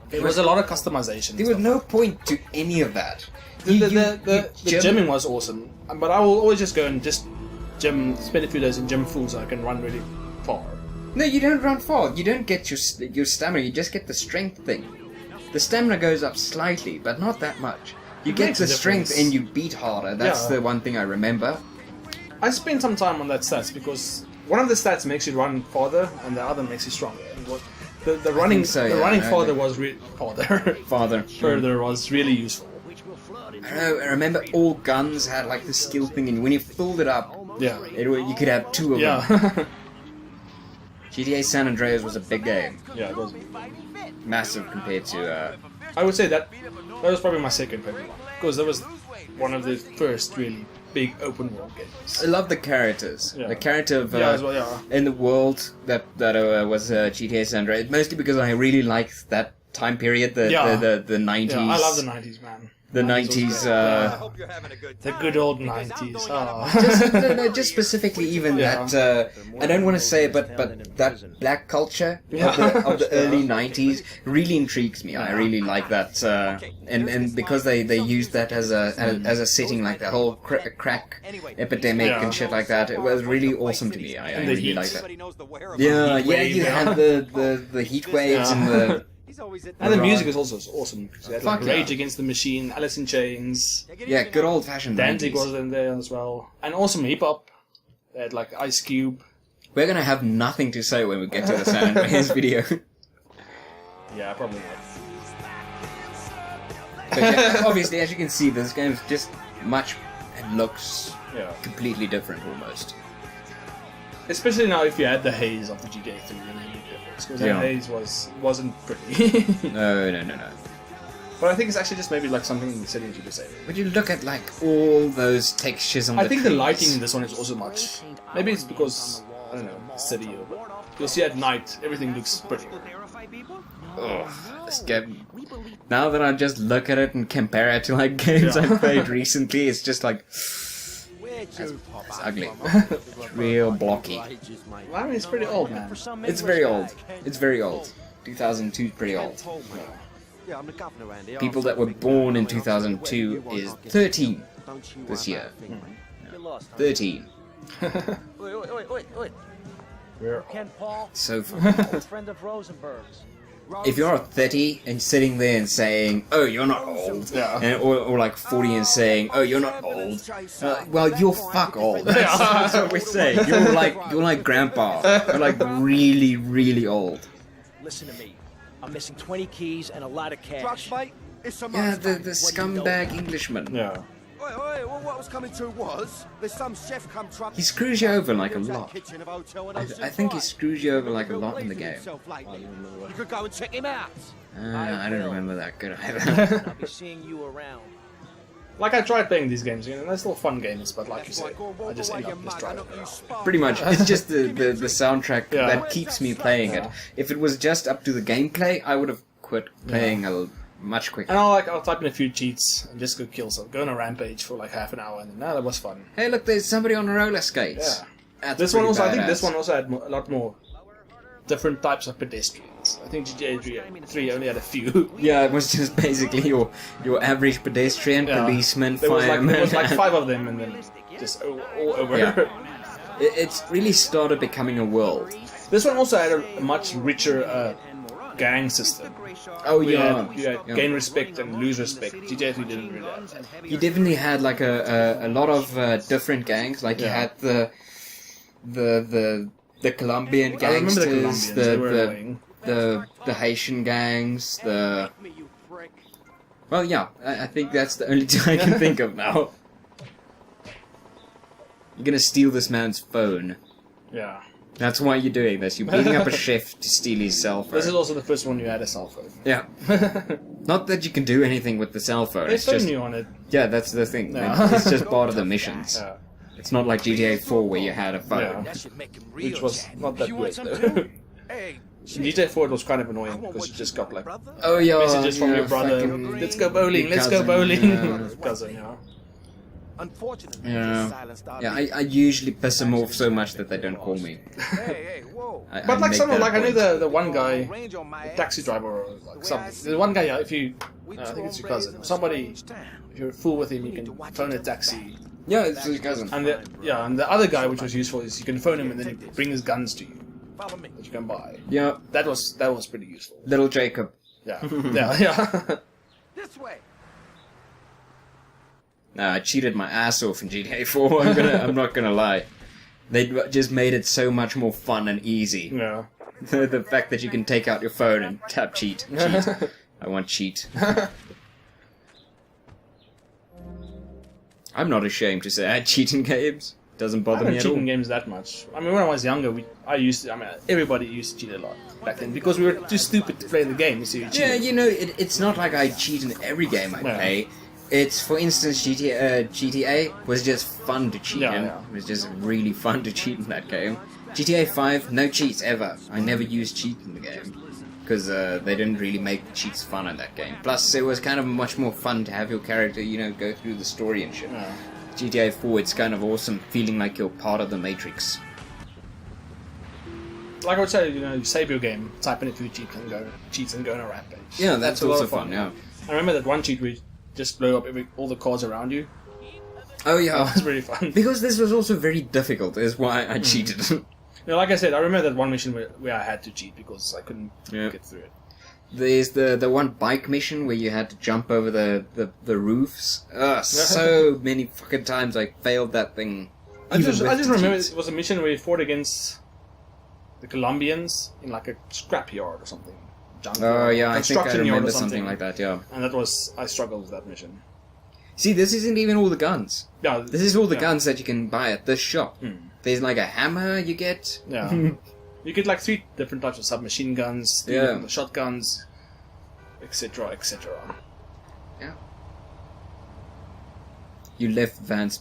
There was a lot of customization. There was no point to any of that. The gymming was awesome, but I will always just go and just spend a few days in gym full so I can run really far. No, you don't run far. You don't get your stamina. You just get the strength thing. The stamina goes up slightly, but not that much. You It get makes the a strength difference. and you beat harder. That's Yeah. the one thing I remember. I spent some time on that stats because one of the stats makes you run farther and the other makes you stronger. And the running think so, the yeah. running I farther think- was Farther. further was really useful. I don't know, I remember all guns had like the skill thing, and when you filled it up, Yeah. you could have two of them. Yeah. GTA San Andreas was a big game. Yeah, it was. Massive compared to... I would say that was probably my second favorite one because that was one of the first really big open world games. I love the characters. Yeah. The character of... Yeah, as well, yeah. in the world that was GTA San Andreas, mostly because I really liked that time period, the 90s. Yeah, I love the 90s, man. The 90s, was great. The good old 90s. Oh. just specifically even Yeah. that, I don't want to say it, but that black culture of the early 90s really intrigues me. I really like that, and because they used that as a setting, like the whole crack epidemic Yeah. and shit like that, it was really awesome to me. I And the really heat. like that. Yeah, Heat yeah, wave, you yeah. had the heat waves and the... And the music is also awesome. You had, like, Fuck yeah. Rage Against the Machine, Alice in Chains, Yeah, good old-fashioned 90s. Danzig was in there as well, and awesome hip hop. They had like Ice Cube. We're gonna have nothing to say when we get to the San Andreas video. Yeah, probably not. But yeah, obviously, as you can see, this game's just much... It looks Yeah, completely different, almost. especially now if you add the haze of the GTA 3, then you big difference because Yeah. that haze wasn't pretty. No. But I think it's actually just maybe like something in the settings you disable. But you look at, like, all those textures on I the think the trees. lighting in this one is also much. Maybe it's because I don't know, city. Or, you'll see at night everything looks pretty. Ugh, this game... Now that I just look at it and compare it to, like, games I've played recently, it's just like... It's ugly. It's real blocky. Well, I mean, it's pretty old, man. It's very old. It's very old. 2002 is pretty old. Yeah, I'm the governor around here. People that were born in 2002 is 13 this year. Get lost. 13. We're Ken Paul, So fucking... friend of Rosenberg's. If you're 30 and sitting there and saying, "Oh, you're not old," Yeah. and, or like 40 and saying, "Oh, you're not old," well, you're fuck old. That's what we say. You're like grandpa. You're like really, really old. Listen to me. I'm missing 20 keys and a lot of cash. Yeah, the scumbag Englishman. yeah. What was coming to was there's some chef come truck. He screws you over like a lot. I think he screws you over like a lot in the game. You could go and check him out. I don't remember that good either. I'll be seeing you around. Like I tried playing these games again, and they're still fun games. But like you said, I just end up just driving around. Pretty much, it's just the soundtrack Yeah. that keeps me playing it. If it was just up to the gameplay, I would have quit playing much quicker. And I'll type in a few cheats and just go kill some. Go on a rampage for like half an hour, and then that was fun. Hey, look, there's somebody on roller skates. Yeah. That's This one pretty also, I think badass. this one also had a lot more different types of pedestrians. I think GTA 3 only had a few. Yeah, it was just basically your average pedestrian, Yeah. policeman, There fireman. was like 5 of them, and then just all over. Yeah. It's really started becoming a world. This one also had a much richer gang system. Oh You yeah, had gain respect and lose respect. GTA 3 didn't really have that. you definitely had like a lot of different gangs. Like you Yeah. had the Colombian I remember gangsters, the Colombians, they were annoying. the Haitian gangs, well, yeah, I think that's the only two I can think of now. You're gonna steal this man's phone. Yeah. That's why you're doing this. You're beating up a chef to steal his cell phone. This is also the first one you had a cell phone. Yeah. Not that you can do anything with the cell phone. They It's phone just you on it. yeah, that's the thing. Yeah. It's just part of the missions. Yeah. It's not like GTA 4 where you had a phone. Yeah. That should make him real Which was jacked. not that You want great, some though. too? Hey, In GTA 4 it was kind of annoying because you just got like Oh yeah, messages from yeah, your brother. fucking- Let's go bowling. your Let's go cousin, bowling. yeah. Cousin, yeah. Unfortunately, Yeah. this silenced our Yeah, lead. I usually piss them off so much that they don't call me. Hey, whoa. But like make some, that a like I know point. the one guy, Range on my taxi ass. driver or like something. The one guy, yeah, if you, I think it's your cousin, somebody, if you're a fool with him, you can phone a taxi. Yeah, it's his cousin. And the other guy, which was useful, is you can phone him and then he brings guns to you Follow me. that you can buy. Yeah, That was pretty useful. little Jacob. Yeah, yeah. This way. Nah, I cheated my ass off in GTA 4. I'm not gonna lie. They just made it so much more fun and easy. Yeah. The fact that you can take out your phone and tap cheat. Cheat. I want cheat. I'm not ashamed to say I cheat in games. Doesn't I bother me don't at cheat all. in games that much. I mean, when I was younger, everybody used to cheat a lot back then because we were too stupid to play the game. So you Yeah, cheated. you know, it's not like I cheat in every game I Yeah. play. It's, for instance, GTA was just fun to cheat Yeah, in. yeah. It was just really fun to cheat in that game. GTA 5, no cheats ever. I never used cheat in the game. Because they didn't really make the cheats fun in that game. Plus, it was kind of much more fun to have your character, you know, go through the story and shit. Yeah. GTA 4, it's kind of awesome, feeling like you're part of the Matrix. Like I would say, you save your game, type in a few cheats and go on a rampage. Yeah, that's a lot also of fun, yeah. I remember that one cheat where you just blow up all the cards around you. Oh, That yeah. was really fun. Because this was also very difficult, is why I cheated. Like I said, I remember that one mission where I had to cheat because I couldn't Yeah. get through it. There's the one bike mission where you had to jump over the roofs. So many fucking times I failed that thing. I Even just with the remember cheats. it was a mission where you fought against the Colombians in like a scrapyard or something. Junkyard, Oh yeah, I think I construction yard remember or something like that, yeah. And I struggled with that mission. See, this isn't even all the guns. Yeah, This is all the yeah. guns that you can buy at this shop. There's like a hammer you get. Yeah. You get like 3 different types of submachine guns, 3 Yeah. different shotguns, etc., etc. Yeah. You left Lance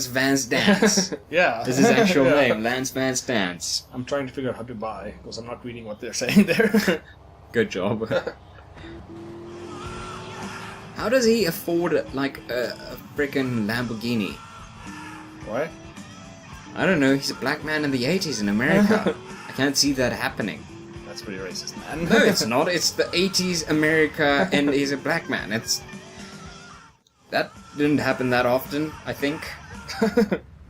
Vance Dance. Yeah. This is his actual Yeah. name, Lance Vance Dance. I'm trying to figure out how to buy because I'm not reading what they're saying there. Good job. How does he afford like a freaking Lamborghini? What? I don't know, he's a black man in the 80s in America. I can't see that happening. That's pretty racist, man. No, it's not. It's the 80s America and he's a black man. That didn't happen that often, I think.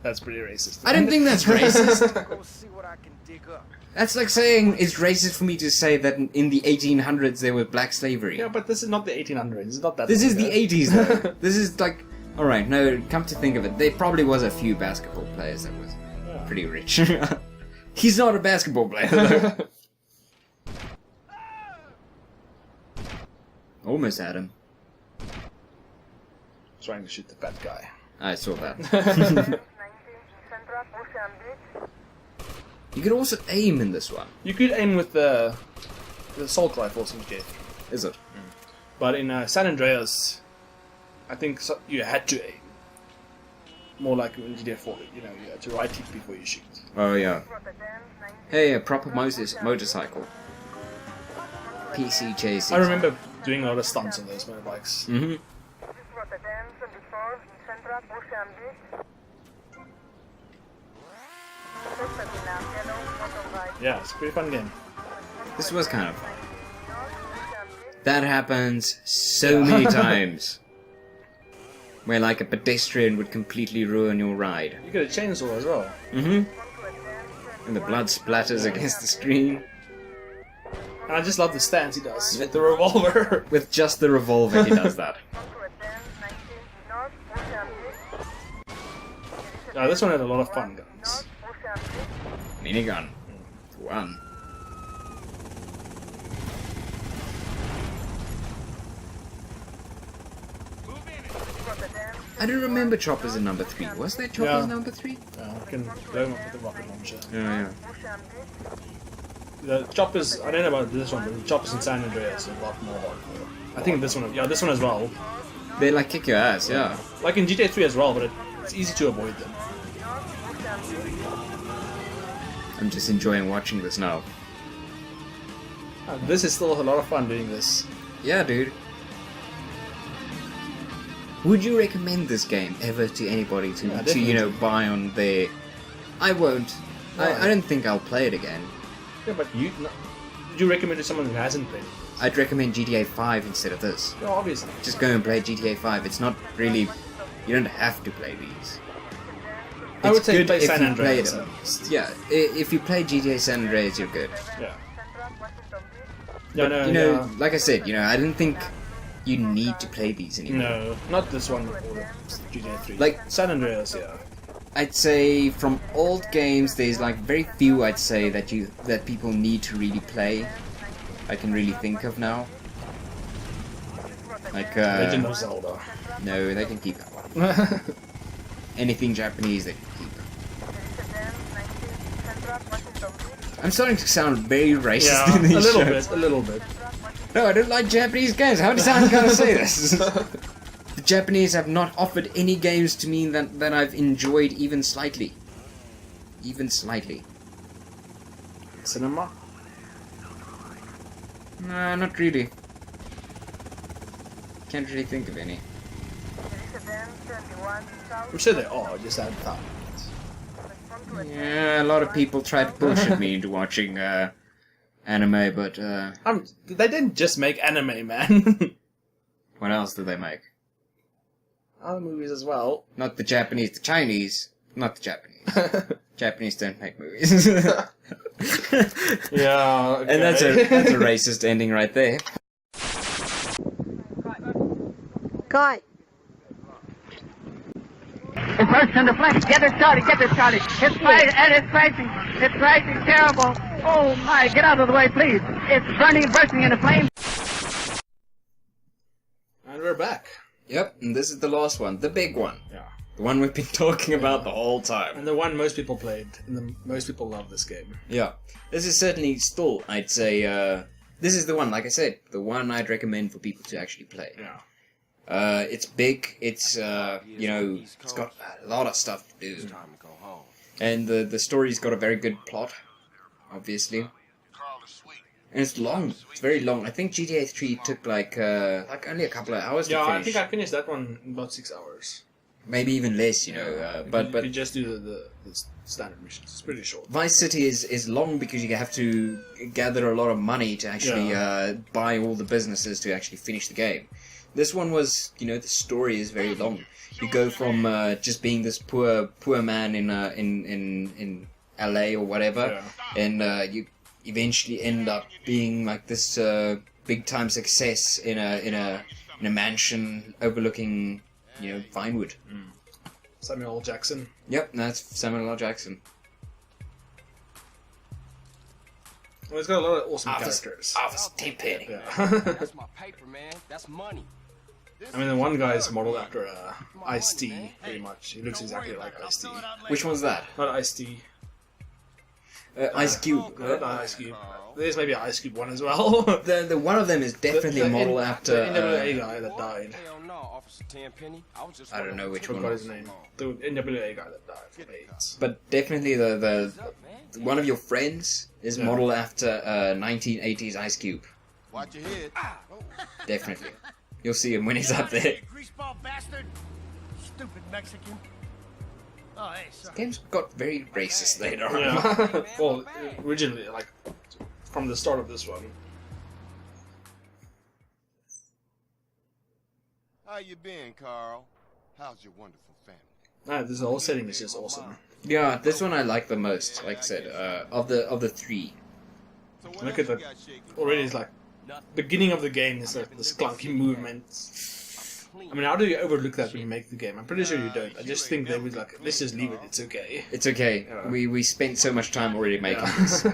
That's pretty racist. I don't think that's racist. Go see what I can dig up. That's like saying it's racist for me to say that in the 1800s there was black slavery. Yeah, but this is not the 1800s. It's not that. This long is the ago. 80s though. This is like... Alright, no, come to think of it, there probably was a few basketball players that was pretty rich. He's not a basketball player though. Almost had him. Trying to shoot the bad guy. I saw that. You could also aim in this one. You could aim with the assault rifles in GTA, Is it? but in San Andreas, I think you had to aim. More like in GTA 4, you had to right click before you shoot. Oh yeah. Hey, a proper motorcycle. PC chasing. I remember doing a lot of stunts on those motorbikes. Mm-hmm. Yeah, it's a pretty fun game. This was kind of fun. That happens so many times. Where like a pedestrian would completely ruin your ride. You get a chainsaw as well. Mm-hmm. And the blood splatters against the screen. And I just love the stance he does with the revolver. With just the revolver he does that. This one had a lot of fun guns. Minigun. One. I don't remember Choppers in number 3. Was there Choppers Yeah. number 3? I can blow him up with the rocket launcher. Yeah. The choppers, I don't know about this one, but the choppers in San Andreas are a lot more hardcore. I think this one, this one as well. They like kick your ass, yeah. Like in GTA 3 as well, but it's easy to avoid them. I'm just enjoying watching this now. This is still a lot of fun doing this. Yeah, dude. Would you recommend this game ever to anybody to definitely. buy on their... I won't. I don't think I'll play it again. Yeah, but would you recommend it to someone who hasn't played it? I'd recommend GTA 5 instead of this. Yeah, obviously. Just go and play GTA 5. It's not really... You don't have to play these. I would It's say good play if San you play Andreas. them. Yeah, if you play GTA San Andreas, you're good. Yeah. Yeah, no, You know, yeah. like I said, I don't think you need to play these anymore. No, not this one or GTA 3. Like- San Andreas, yeah. I'd say from old games, there's like very few I'd say that people need to really play. I can really think of now. Like Legend of Zelda. no, they can keep that one. Anything Japanese, they can keep. I'm starting to sound very racist Yeah, in these a shows. little bit. No, I don't like Japanese games. How does I'm gonna say this? The Japanese have not offered any games to me that I've enjoyed even slightly. Even slightly. Cinema? No, not really. Can't really think of any. I'm sure they are, just haven't found it. Yeah, a lot of people try to bullshit me into watching anime, but They didn't just make anime, man. what else do they make? Other movies as well. Not the Japanese, the Chinese. Not the Japanese. Japanese don't make movies. Yeah, okay. And that's a racist ending right there. Cut. It bursts into flames. Get it started. It's fighting and it's raging. It's raging terrible. Oh my, get out of the way, please. It's burning and bursting into flames. And we're back. Yep, and this is the last one, the big one. Yeah. The one we've been talking about the whole time. And the one most people played, and most people love this game. Yeah. This is certainly still, I'd say, this is the one, like I said, the one I'd recommend for people to actually play. Yeah. It's big, it's, it's got a lot of stuff to do. And the story's got a very good plot, obviously. And it's long, it's very long. I think GTA 3 took like only a couple of hours to Yeah, finish. I think I finished that one in about 6 hours. Maybe even less, but you just do the standard missions. It's pretty short. Vice City is long because you have to gather a lot of money to actually buy all the businesses to actually finish the game. This one was, the story is very long. You go from just being this poor man in LA or whatever, and you eventually end up being like this big time success in a mansion overlooking Vinewood. Samuel L. Jackson. Yep, that's Samuel L. Jackson. Well, it's got a lot of awesome characters. Officer Tenpenny. Yeah. That's my paper, man. That's money. I mean, the one guy is modeled after Ice-T, pretty much. He looks exactly like Ice-T. Which one's that? Not Ice-T. Ice Cube. Not Ice Cube. There's maybe an Ice Cube one as well. The one of them is definitely modeled after. The NWA guy that died. Hell no, Officer Tenpenny. I was just I don't know which I one. forgot his name. The NWA guy that died from AIDS. But definitely the one of your friends is modeled after 1980s Ice Cube. Watch your head. Definitely. You'll see him when he's up there. Greaseball bastard. Stupid Mexican. Oh, hey, sorry. Game's got very racist later on. Yeah. Well, originally, like, from the start of this one. How you been, Carl? How's your wonderful family? This whole setting is just awesome. Yeah, this one I like the most. Like I said, of the three. So what Look else at you the got shaking? already it's like beginning of the game is like this clunky movements. I mean, how do you overlook that when you make the game? I'm pretty sure you don't. I just think they would like, let's just leave it. It's okay. It's okay. Yeah. We spent so much time already making this. This is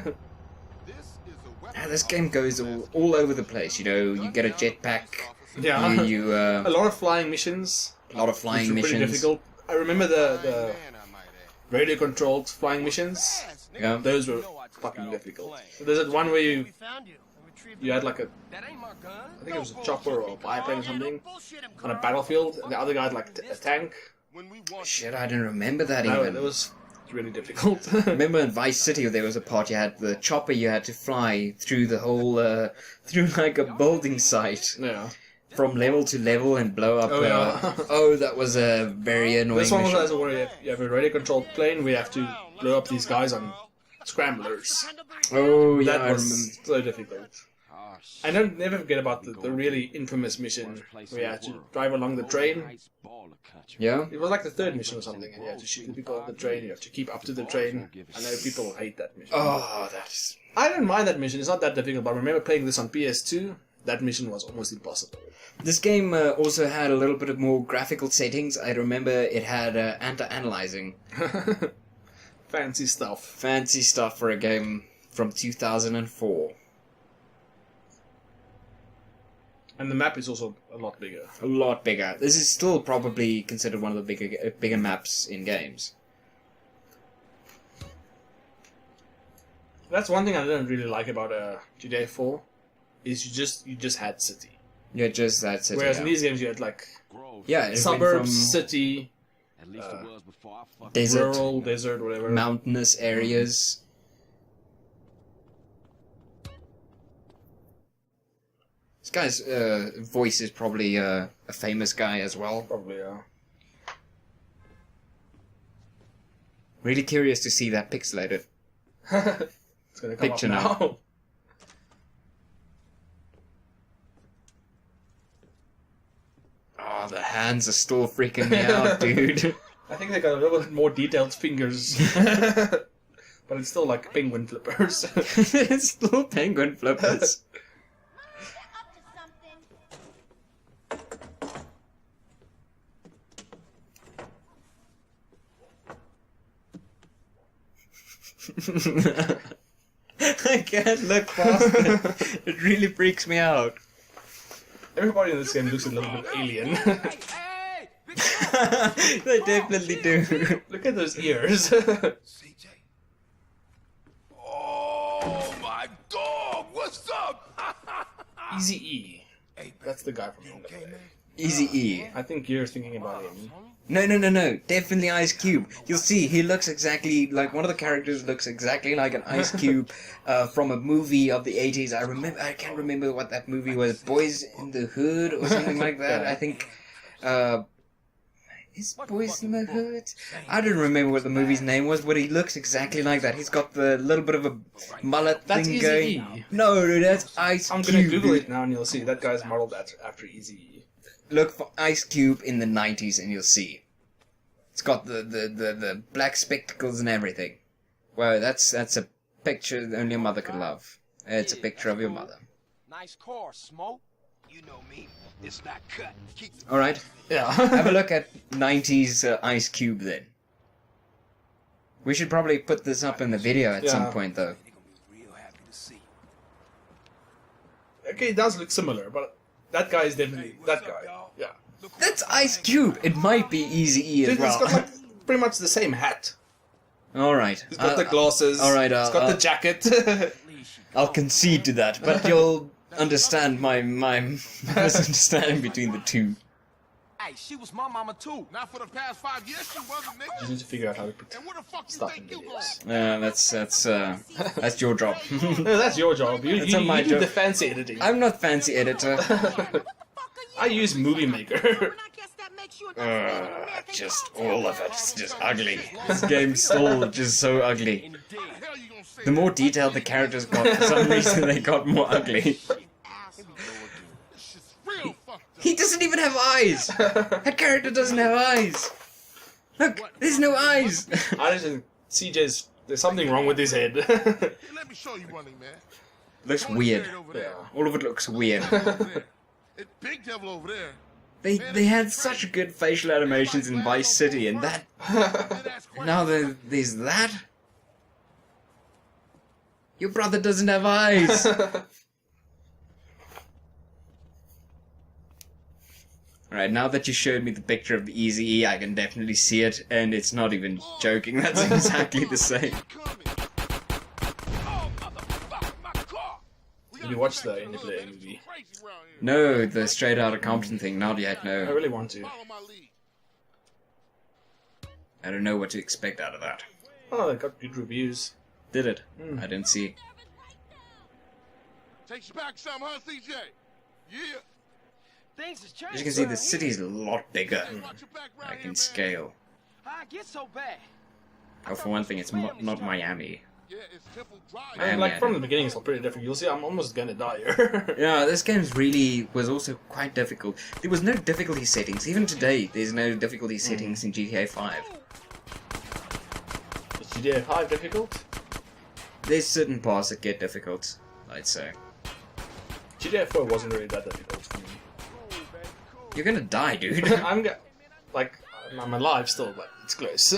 a weapon. This game goes all over the place. You get a jetpack. Yeah. You A lot of flying missions, A lot of flying which were pretty missions. difficult. I remember the radio controlled flying missions. Yeah. Those were fucking difficult. So there's that one where you had like a, I think it was a chopper or a biplane or something on a battlefield, and the other guy had like a tank. Shit, I didn't remember that No, even. it was really difficult. Remember in Vice City there was a part you had the chopper you had to fly through the whole, through like a building site. Yeah. From level to level and blow up. Oh, yeah. Oh, that was a very annoying This one mission. was where you have a radio controlled plane. We have to blow up these guys on scramblers. Oh, yeah, That was so difficult. I don't never forget about the really infamous mission where you had to drive along the train. Yeah? It was like the third mission or something, and you have to shoot the people on the train, you have to keep up to the train. I know people hate that mission. Oh, that's... I don't mind that mission, it's not that difficult, but I remember playing this on PS2, that mission was almost impossible. This game also had a little bit of more graphical settings. I remember it had anti-analyzing. Fancy stuff. Fancy stuff for a game from 2004. And the map is also a lot bigger. A lot bigger. This is still probably considered one of the bigger maps in games. That's one thing I didn't really like about GTA 4, is you just had city. Yeah, just that city. Whereas yeah. in these games you had like Yeah, it suburbs, went city, from desert, rural, desert, whatever. mountainous areas. This guy's voice is probably a famous guy as well. Probably, yeah. Really curious to see that pixelated. It's gonna come Picture up now. Oh, the hands are still freaking me out, dude. I think they got a little bit more detailed fingers. But it's still like penguin flippers. It's still penguin flippers. I can't look past it. It really freaks me out. Everybody in this game looks a little bit alien. They definitely do. Look at those ears. CJ. Oh my dog, what's up? Easy E. That's the guy from Honda. Easy E. I think you're thinking about him. No. Definitely Ice Cube. You'll see, he looks exactly like one of the characters looks exactly like an Ice Cube from a movie of the 80s. I can't remember what that movie was. Boys in the Hood or something like that. I think. Is Boys in the Hood? I don't remember what the movie's name was, but he looks exactly like that. He's got the little bit of a mullet That's thing Easy going. E. No, that's Ice I'm Cube. gonna Google it now and you'll see that guy's modeled after Easy E. Look for Ice Cube in the 90s and you'll see. It's got the black spectacles and everything. Well, that's a picture that only a mother could love. It's a picture of your mother. Nice car, Smoke. You know me, it's not cut. Keep the Alright, Yeah. have a look at 90s Ice Cube then. We should probably put this up in the video at some Yeah. point though. real happy to see. Okay, it does look similar, but that guy is definitely that guy. Yeah. That's Ice Cube! It might be Easy-E as Dude, well. it's got like pretty much the same hat. Alright. It's got the glasses. alright, it's got the jacket. I'll concede to that, but you'll understand my misunderstanding between the two. Hey, she was my mama too. Not for the past 5 years, she wasn't, nigga. Just need to figure out how to put And where the fuck you stuff in think you going? videos. That's your job. No, that's your job. You That's not my do job. the fancy editing. I'm not fancy editor. I use Movie Maker. Just all of it's just ugly. This game's still just so ugly. Hell you gonna say? The more detailed the characters got, for some reason they got more ugly. This shit's real fucked up. He doesn't even have eyes! That character doesn't have eyes! Look, there's no eyes! I just think CJ's there's something wrong with his head. Hey, let me show you one thing, man. Looks Point weird. straight over there. All of it looks weird. Over there. It's Big Devil over there. They had such good facial animations in Vice City, and that... Now there's that? Your brother doesn't have eyes! Alright, now that you showed me the picture of the Eazy-E, I can definitely see it, and it's not even joking, that's exactly the same. Did you watch the Indie Player movie? No, the Straight Outta Compton thing, not yet, I no. really want to. I don't know what to expect out of that. Oh, it got good reviews. Did it? I didn't see. Takes you back some, huh, CJ? Yeah. Things has changed. As you can see, the city's a lot bigger, Watch your back right like here, in man. scale. How it get so bad? Oh, for one thing, it's not Miami. Yeah, it's Temple Drive. I mean, like, from the beginning it's all pretty different. You'll see I'm almost gonna die here. Yeah, this game really was also quite difficult. There was no difficulty settings. Even today, there's no difficulty settings in GTA 5. Is GTA 5 difficult? There's certain parts that get difficult, I'd say. GTA 4 wasn't really that difficult for me. You're gonna die, dude. I'm alive still, but it's close.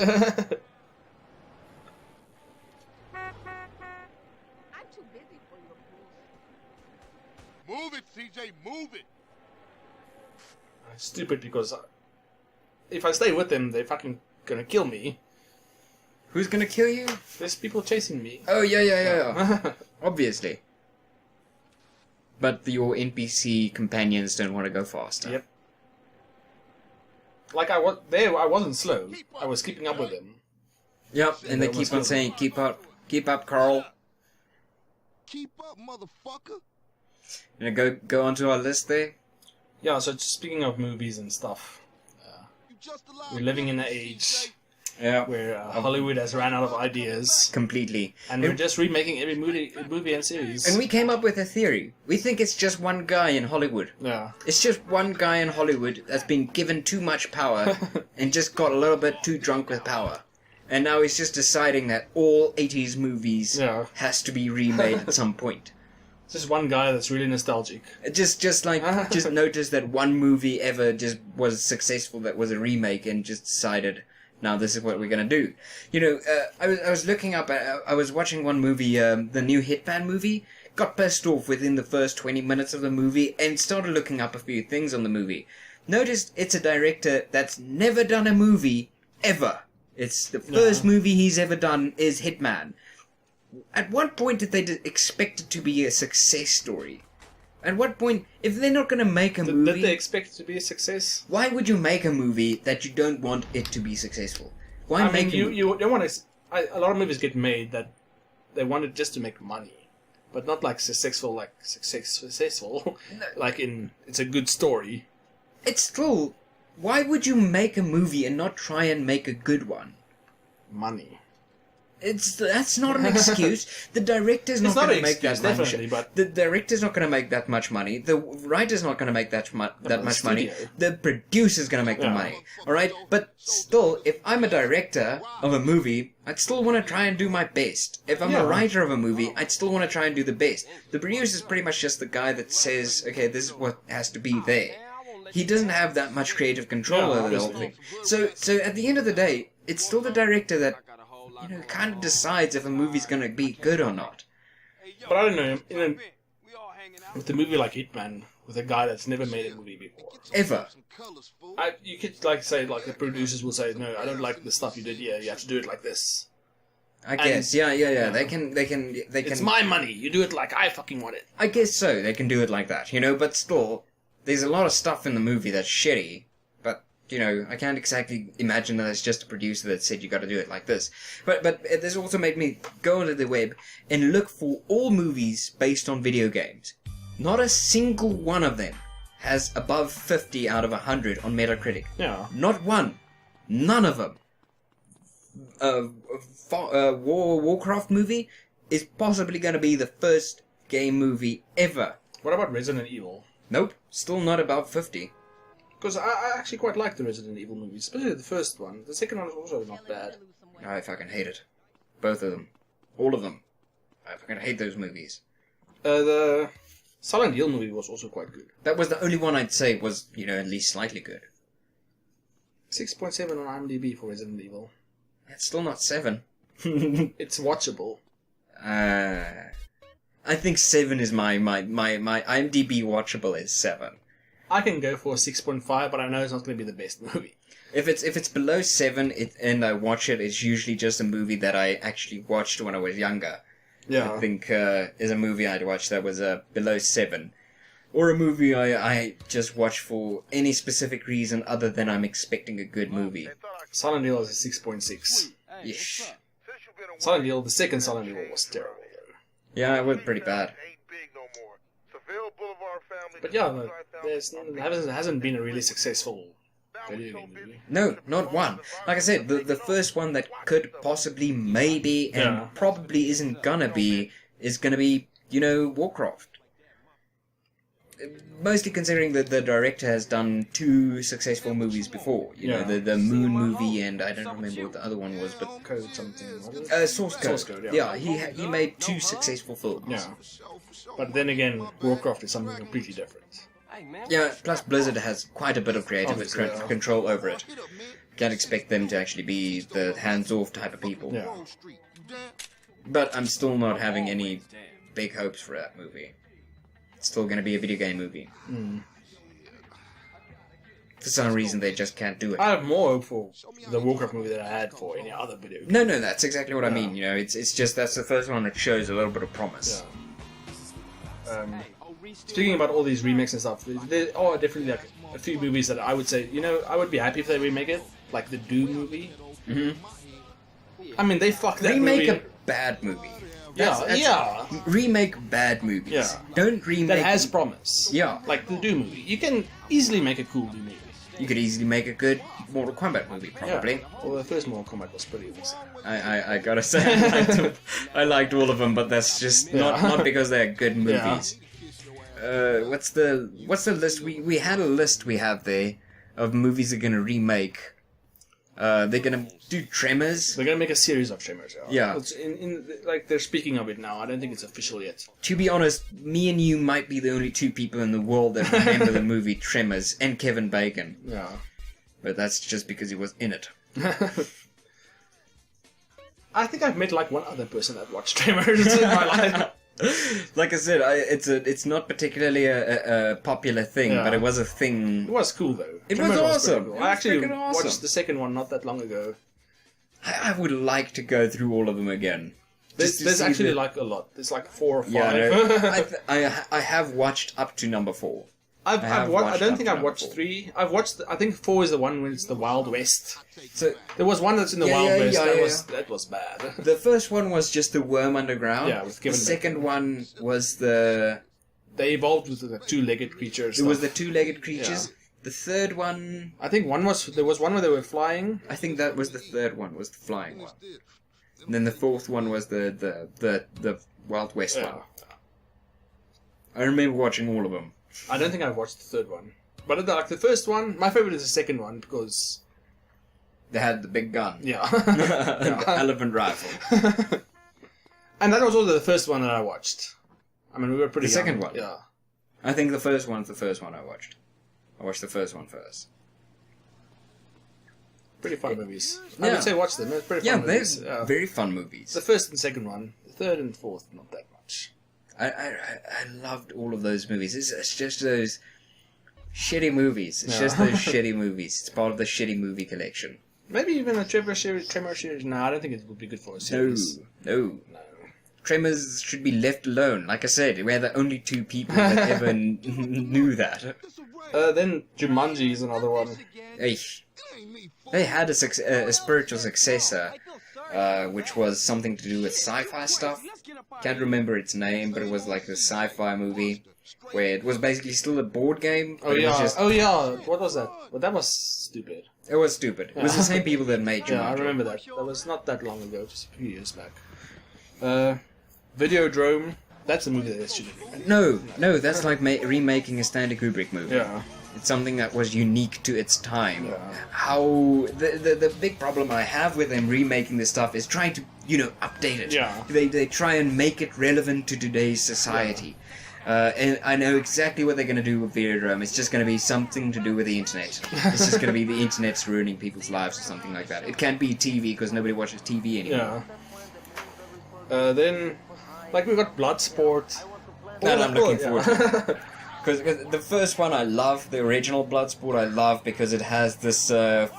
Move it, CJ, move it. Stupid because if I stay with them, they're fucking gonna kill me. Who's gonna kill you? There's people chasing me. Oh, yeah. Obviously. But your NPC companions don't want to go faster. Yep. Like I wasn't slow. I was keeping up with them. Yep, and they They keep almost on killed saying, keep up, Carl. Keep up, motherfucker. And go onto our list there. Yeah. So speaking of movies and stuff, You just allowed we're living in an CJ. age Yeah, where Hollywood has ran out of ideas, completely. and we're just remaking every movie and series. And we came up with a theory. We think it's just one guy in Hollywood. Yeah. It's just one guy in Hollywood that's been given too much power and just got a little bit too drunk with power. And now he's just deciding that all 80s movies Yeah. has to be remade at some point. Just one guy that's really nostalgic. Just noticed that one movie ever just was successful that was a remake and just decided, now this is what we're gonna do. You know, I was looking up, I was watching one movie, the new Hitman movie, got pissed off within the first 20 minutes of the movie and started looking up a few things on the movie. Noticed it's a director that's never done a movie, ever. It's the first movie he's ever done is Hitman. At what point did they expect it to be a success story? At what point, if they're not going to make a movie... Did they expect it to be a success? Why would you make a movie that you don't want it to be successful? Why I mean, make you don't want to... A lot of movies get made that they want it just to make money. But not like successful, like in... It's a good story. It's still... Why would you make a movie and not try and make a good one? Money. That's not an excuse. The director's not going to make that much. Definitely, but The director's not going to make that much money. The writer's not going to make that much money. studio. The producer's going to make the money. All right, but still, if I'm a director of a movie, I'd still want to try and do my best. If I'm a writer of a movie, I'd still want to try and do the best. The producer's pretty much just the guy that says, okay, this is what has to be there. He doesn't have that much creative control over the whole thing. So at the end of the day, it's still the director that, you know, kind of decides if a movie's gonna be good or not. But I don't know, with a movie like Hitman, with a guy that's never made a movie before, Ever. you could say the producers will say, no, I don't like the stuff you did here. You have to do it like this. I guess, yeah. They can. It's my money. You do it like I fucking want it. I guess so. They can do it like that, you know. But still, there's a lot of stuff in the movie that's shitty. But you know, I can't exactly imagine that it's just a producer that said you got to do it like this. But this also made me go onto the web and look for all movies based on video games. Not a single one of them has above 50 out of 100 on Metacritic. Yeah. Not one. None of them. Warcraft movie is possibly going to be the first game movie ever. What about Resident Evil? Nope, still not above 50. Because I actually quite like the Resident Evil movies, especially the first one. The second one is also not bad. I fucking hate it. Both of them. All of them. I fucking hate those movies. The Silent Hill movie was also quite good. That was the only one I'd say was, you know, at least slightly good. 6.7 on IMDb for Resident Evil. It's still not 7. It's watchable. I think 7 is my IMDb watchable is 7. I can go for a 6.5, but I know it's not going to be the best movie. If it's below 7 and I watch it, it's usually just a movie that I actually watched when I was younger. Yeah. I think is a movie I'd watched that was below 7. Or a movie I just watch for any specific reason other than I'm expecting a good movie. Silent Hill is a 6.6. Yeesh. Silent Hill, the second Silent Hill was terrible, though. Yeah, it was pretty bad. But yeah, there hasn't been a really successful video game movie. No, not one. Like I said, the first one that could possibly, maybe, and probably isn't gonna be, is gonna be, Warcraft. Mostly considering that the director has done 2 successful movies before. The Moon movie, and I don't remember what the other one was, but... Code something, Source Code. Yeah, he made 2 successful films. Yeah. But then again, Warcraft is something completely different. Yeah, plus Blizzard has quite a bit of creative control over it. Can't expect them to actually be the hands-off type of people. Yeah. But I'm still not having any big hopes for that movie. It's still going to be a video game movie. For some reason, they just can't do it. I have more hope for the Warcraft movie than I had for any other video game. No, that's exactly what I mean. It's just that's the first one that shows a little bit of promise. Speaking about all these remakes and stuff, there are definitely like a few movies that I would say, I would be happy if they remake it, like the Doom movie. I mean, they fucked that remake movie. a bad movie. Yeah. Remake bad movies. Yeah. Don't remake... That has promise. Yeah. Like the Doom movie. You can easily make a cool Doom movie. You could easily make a good Mortal Kombat movie, probably. Yeah. Well, the first Mortal Kombat was pretty awesome. I gotta say, I liked all of them, but that's just not because they're good movies. What's the list? We had a list we have there of movies they're gonna remake. They're gonna do Tremors. They're gonna make a series of Tremors. Yeah. It's like they're speaking of it now. I don't think it's official yet. To be honest, me and you might be the only 2 people in the world that remember the movie Tremors, and Kevin Bacon. Yeah. But that's just because he was in it. I think I've met like one other person that watched Tremors in my life. Like I said, it's not particularly a popular thing, but it was a thing. It was cool though. It was awesome. Cool. I actually watched the second one not that long ago. I would like to go through all of them again. There's actually like a lot. There's like 4 or 5. Yeah, I have watched up to number 4. I don't think I've watched 3. I've watched. I think 4 is the one when it's the Wild West. So there was one that's in the Wild West. That was bad. The first one was just the worm underground. Yeah, with Kevin the second one was the. They evolved with the 2-legged creatures. It was the 2-legged creatures. Yeah. The third one. I think there was one where they were flying. I think that was the third one. Was the flying one. And then the 4th one was the Wild West one. I remember watching all of them. I don't think I've watched the 3rd one. But like the first one, my favorite is the second one because... They had the big gun. Yeah. The elephant rifle. And that was also the first one that I watched. I mean, we were pretty The young. second one? Yeah. I think the first one's the first one I watched. I watched the first one first. Pretty fun movies. I would say watch them. They're pretty fun movies. They're very fun movies. The first and second one. The 3rd and 4th, not that much. I loved all of those movies. It's just those shitty movies. It's just those shitty movies. It's part of the shitty movie collection. Maybe even a Tremor series. No, I don't think it would be good for a series. No. Tremors should be left alone. Like I said, we're the only 2 people that ever knew that. Then Jumanji is another one. They had a spiritual successor, which was something to do with sci-fi stuff. Can't remember its name, but it was like a sci-fi movie where it was basically still a board game. Oh yeah. What was that? Well, that was stupid. It was stupid. It was the same people that made Jumanji. Yeah, I remember that. That was not that long ago, just a few years back. Videodrome. That's a movie that should have been. No, that's like remaking a Stanley Kubrick movie. Yeah. It's something that was unique to its time. Yeah. How the big problem I have with them remaking this stuff is trying to update it. Yeah. They try and make it relevant to today's society. And I know exactly what they're going to do with Videodrome. It's just going to be something to do with the internet. It's just going to be the internet's ruining people's lives or something like that. It can't be TV because nobody watches TV anymore. Yeah. Then, like, we've got Bloodsport. That I'm looking forward to. Because the first one I love, the original Bloodsport I love because it has this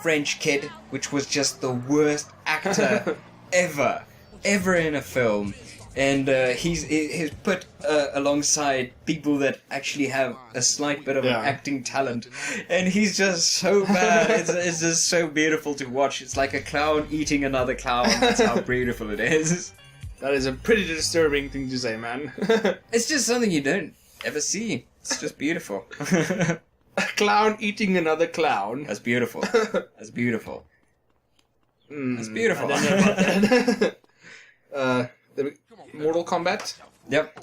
French kid, which was just the worst actor ever in a film. And he's put alongside people that actually have a slight bit of an acting talent. And he's just so bad. It's just so beautiful to watch. It's like a clown eating another clown. That's how beautiful it is. That is a pretty disturbing thing to say, man. It's just something you don't ever see. It's just beautiful. A clown eating another clown. That's beautiful. That's beautiful. That's beautiful. I don't know about that. The Mortal Kombat? Yep.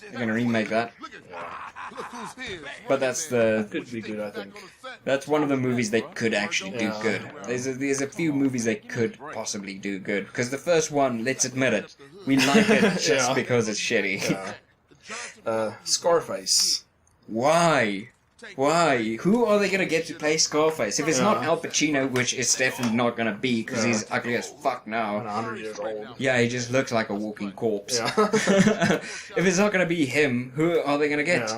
They're gonna remake that. But that's could be good, I think. That's one of the movies they could actually do good. There's a few movies they could possibly do good. Because the first one, let's admit it, we like it just because it's shitty. Scarface. Why? Why? Who are they gonna get to play Scarface? If it's not Al Pacino, which it's definitely not gonna be, because he's ugly as fuck now. 100 years old. Yeah, he just looks like a walking corpse. If it's not gonna be him, who are they gonna get?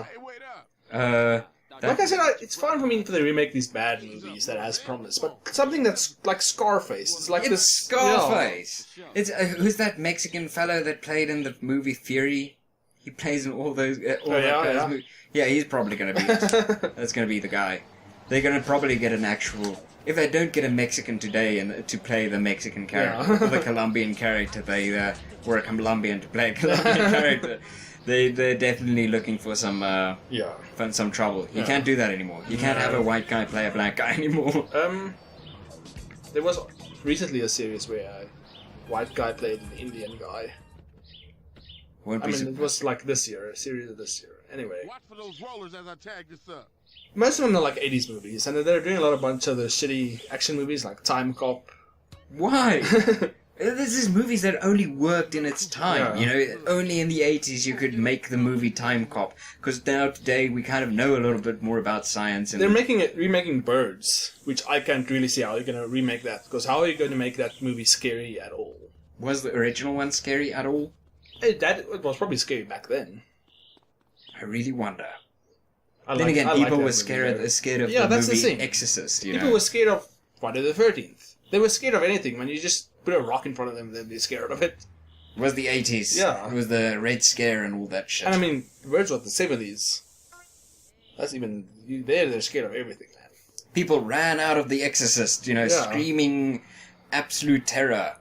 Like I said, it's fine for me for they remake these bad movies that has promise, but something that's like Scarface. It's like this Scarface. It's who's that Mexican fellow that played in the movie Fury? He plays in all those. Movies. Yeah, he's probably going to be it. That's going to be the guy. They're going to probably get an actual... If they don't get a Mexican today and to play the Mexican character, or the Colombian character, or a Colombian to play a Colombian character, they're definitely looking for some trouble. You can't do that anymore. You can't have a white guy play a black guy anymore. There was recently a series where a white guy played an Indian guy. It was like this year, a series of this year. Anyway. Watch for those rollers as I tag this up. Most of them are like 80s movies, and they're doing a bunch of the shitty action movies like Time Cop. Why? This is movies that only worked in its time, you know. Only in the 80s you could make the movie Time Cop, because now today we kind of know a little bit more about science. And they're remaking Birds, which I can't really see how you're going to remake that, because how are you going to make that movie scary at all? Was the original one scary at all? It was probably scary back then. I really wonder. People were scared of the movie Exorcist. You know? People were scared of Friday the 13th. They were scared of anything. When you just put a rock in front of them, they'd be scared of it. It was the 80s. Yeah. It was the Red Scare and all that shit. And I mean, Birds was the 70s. That's even... They're scared of everything, man. People ran out of the Exorcist, you know, screaming absolute terror.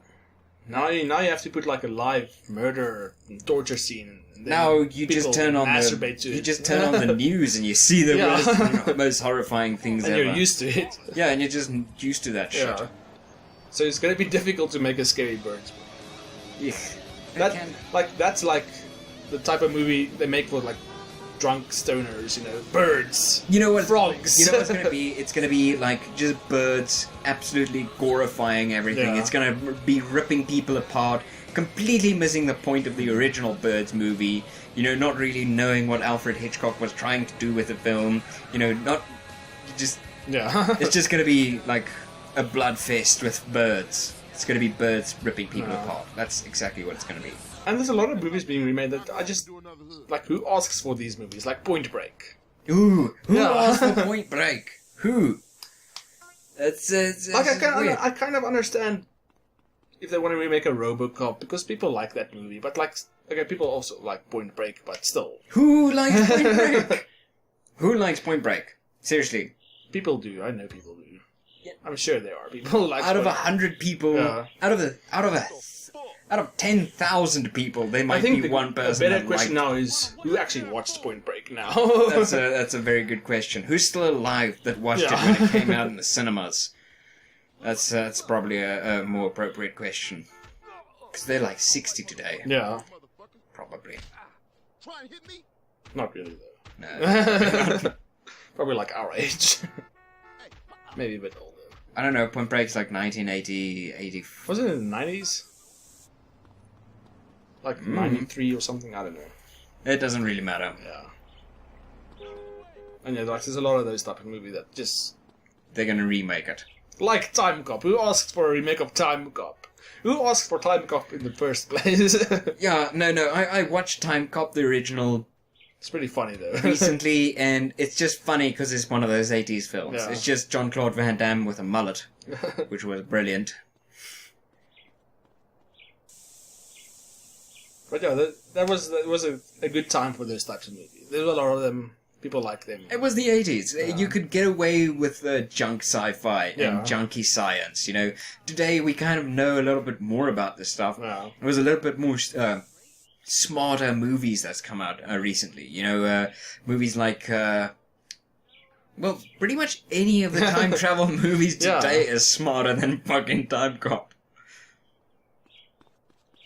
Now you have to put like a live murder and torture scene. And now you just turn on the news and you see the most horrifying things and ever. You're used to it. Yeah, and you're just used to that shit. Yeah. So it's gonna be difficult to make a scary Birds movie. Yeah. That's like the type of movie they make for like drunk stoners, you know, birds. You know what? Frogs. You know what's gonna be? It's gonna be like just birds, absolutely glorifying everything. Yeah. It's gonna be ripping people apart, completely missing the point of the original Birds movie. You know, not really knowing what Alfred Hitchcock was trying to do with the film. You know, it's just gonna be like a blood fest with birds. It's gonna be birds ripping people apart. That's exactly what it's gonna be. And there's a lot of movies being remade that I just... Like, who asks for these movies? Like Point Break. Ooh, who asks for Point Break? Who? It's like, I kind of understand if they want to remake a RoboCop, because people like that movie. But, like, okay, people also like Point Break, but still. Who likes Point Break? Who likes Point Break? Seriously. People do. I know people do. Yeah. I'm sure there are people who like Out of 100 people, out of 10,000 people, there might be one person. The better question now is who actually watched Point Break now? That's a very good question. Who's still alive that watched it when it came out in the cinemas? That's probably a more appropriate question. Because they're like 60 today. Yeah. Probably. Not really though. No. Probably like our age. Maybe a bit older. I don't know. Point Break's like 1980, 80. Was it in the 90s? Like 93 or something, I don't know. It doesn't really matter. Yeah. And yeah, like, there's a lot of those type of movies that just... They're gonna remake it. Like Time Cop. Who asked for a remake of Time Cop? Who asked for Time Cop in the first place? Yeah, no. I watched Time Cop, the original, It's pretty funny though. recently, and it's just funny because it's one of those 80s films. Yeah. It's just Jean-Claude Van Damme with a mullet, which was brilliant. But yeah, that was a good time for those types of movies. There was a lot of them. People like them. It was the 80s. Yeah. You could get away with junk sci-fi Yeah. and junky science, you know. Today, we kind of know a little bit more about this stuff. Yeah. There was a little bit more smarter movies that's come out recently. You know, movies like... well, pretty much any of the time travel movies today is smarter than fucking Time Cop.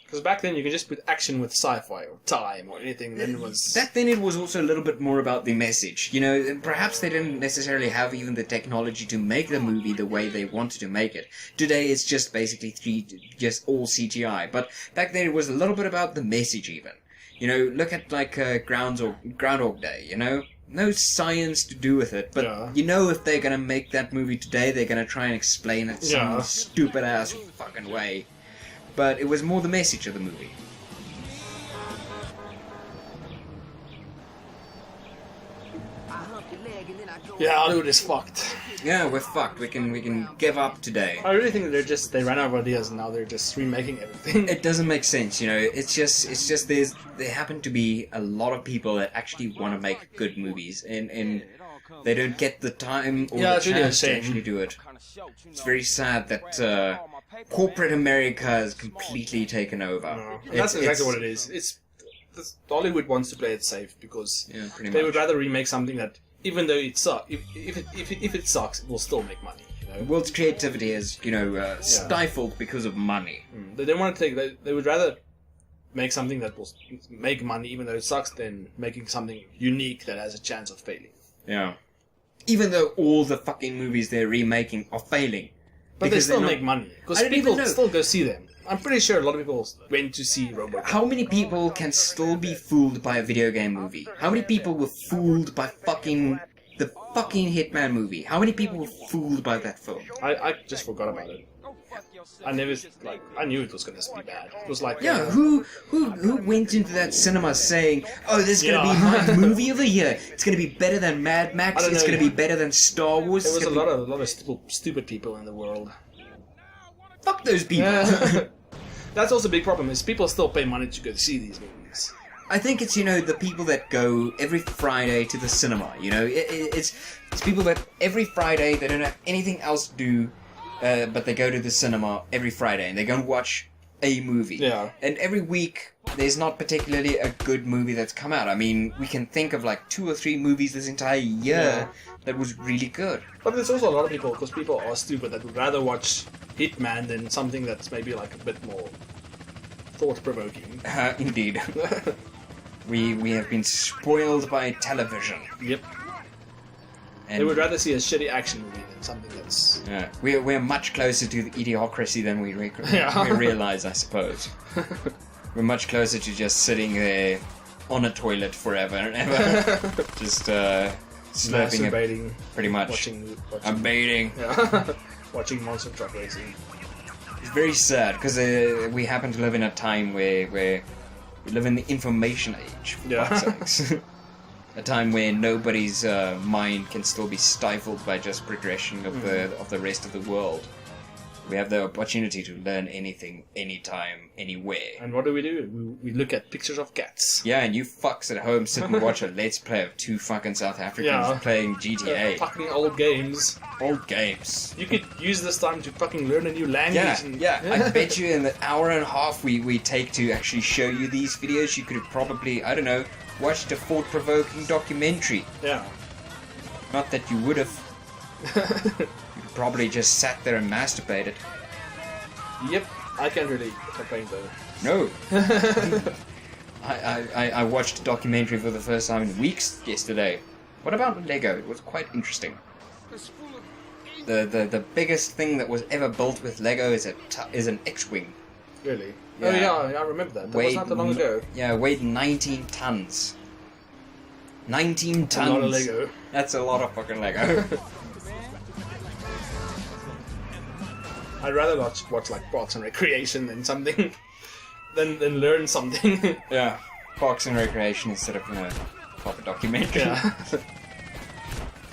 Because back then you could just put action with sci-fi or time or anything. Then it was Back then it was also a little bit more about the message. You know, perhaps they didn't necessarily have even the technology to make the movie the way they wanted to make it. Today it's just basically just all CGI. But back then it was a little bit about the message even. You know, look at like Groundhog Day, you know? No science to do with it, but you know if they're gonna make that movie today, they're gonna try and explain it some stupid ass fucking way. But it was more the message of the movie. yeah, Hollywood is fucked. Yeah, we're fucked. We can give up today. I really think they ran out of ideas and now they're just remaking everything. It doesn't make sense, you know. It's just there happen to be a lot of people that actually want to make good movies, and they don't get the time or the it's really a chance to shame. actually do it. It's very sad that corporate America has completely taken over. No. That's exactly what it is. Hollywood wants to play it safe because they would rather remake something that, even though it sucks, if it sucks, it will still make money. You know? The world's creativity is, you know, stifled because of money. They don't want to take. They would rather make something that will make money, even though it sucks, than making something unique that has a chance of failing. Yeah. Even though all the fucking movies they're remaking are failing. But they still make money. Because people still go see them. I'm pretty sure a lot of people went to see RoboCop. How many people can still be fooled by a video game movie? How many people were fooled by the fucking Hitman movie? How many people were fooled by that film? I just forgot about it. I knew it was going to be bad. It was like... who went into that cinema saying, oh, this is going to be my movie of the year. It's going to be better than Mad Max. It's going to be better than Star Wars. There was a lot of stupid people in the world. Fuck those people. That's also a big problem, is people still pay money to go to see these movies. I think it's, you know, the people that go every Friday to the cinema, you know. It's people that every Friday, they don't have anything else to do, but they go to the cinema every Friday and they go and watch a movie. Yeah. And every week, there's not particularly a good movie that's come out. I mean, we can think of like 2 or 3 movies this entire year that was really good. But there's also a lot of people, because people are stupid, that would rather watch Hitman than something that's maybe like a bit more thought-provoking. Indeed. We have been spoiled by television. Yep. And they would rather see a shitty action movie than something that's... Yeah, we're much closer to the idiocracy than we realize, I suppose. We're much closer to just sitting there on a toilet forever and ever. Just slurping it, pretty much. Watching I'm baiting. Yeah. Watching monster truck racing. It's very sad, because we happen to live in a time where we live in the information age, for fuck's sakes. A time where nobody's mind can still be stifled by just progression of the rest of the world. We have the opportunity to learn anything, anytime, anywhere. And what do? We look at pictures of cats. Yeah, and you fucks at home sit and watch a Let's Play of 2 fucking South Africans playing GTA. Fucking old games. Old games. You could use this time to fucking learn a new language. Yeah. I bet you in the hour and a half we take to actually show you these videos, you could have probably, I don't know, watched a thought-provoking documentary. Yeah. Not that you would have. You probably just sat there and masturbated. Yep, I can't really complain though. No. I watched a documentary for the first time in weeks yesterday. What about Lego? It was quite interesting. The biggest thing that was ever built with Lego is an X-Wing. Really? Yeah. Oh yeah, I remember that. That was not that long ago. Yeah, weighed 19 tons. 19 tons. A lot of Lego. That's a lot of fucking Lego. I'd rather watch like Parks and Recreation than something, than learn something. Yeah, Parks and Recreation instead of proper documentary. Yeah.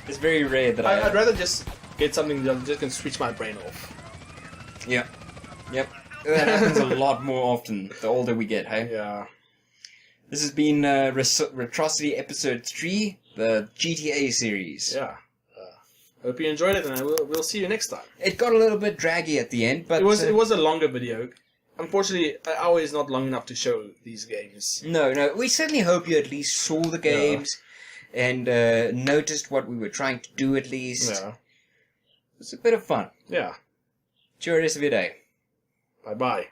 It's very rare that I'd rather just get something that just can switch my brain off. Yeah. Yep. That happens a lot more often the older we get, hey? Yeah. This has been Retrocity Episode 3, the GTA series. Yeah. Hope you enjoyed it, and we'll see you next time. It got a little bit draggy at the end, but... It was a longer video. Unfortunately, an hour is not long enough to show these games. No. We certainly hope you at least saw the games and noticed what we were trying to do at least. Yeah. It's a bit of fun. Yeah. Enjoy the rest of your day. Bye-bye.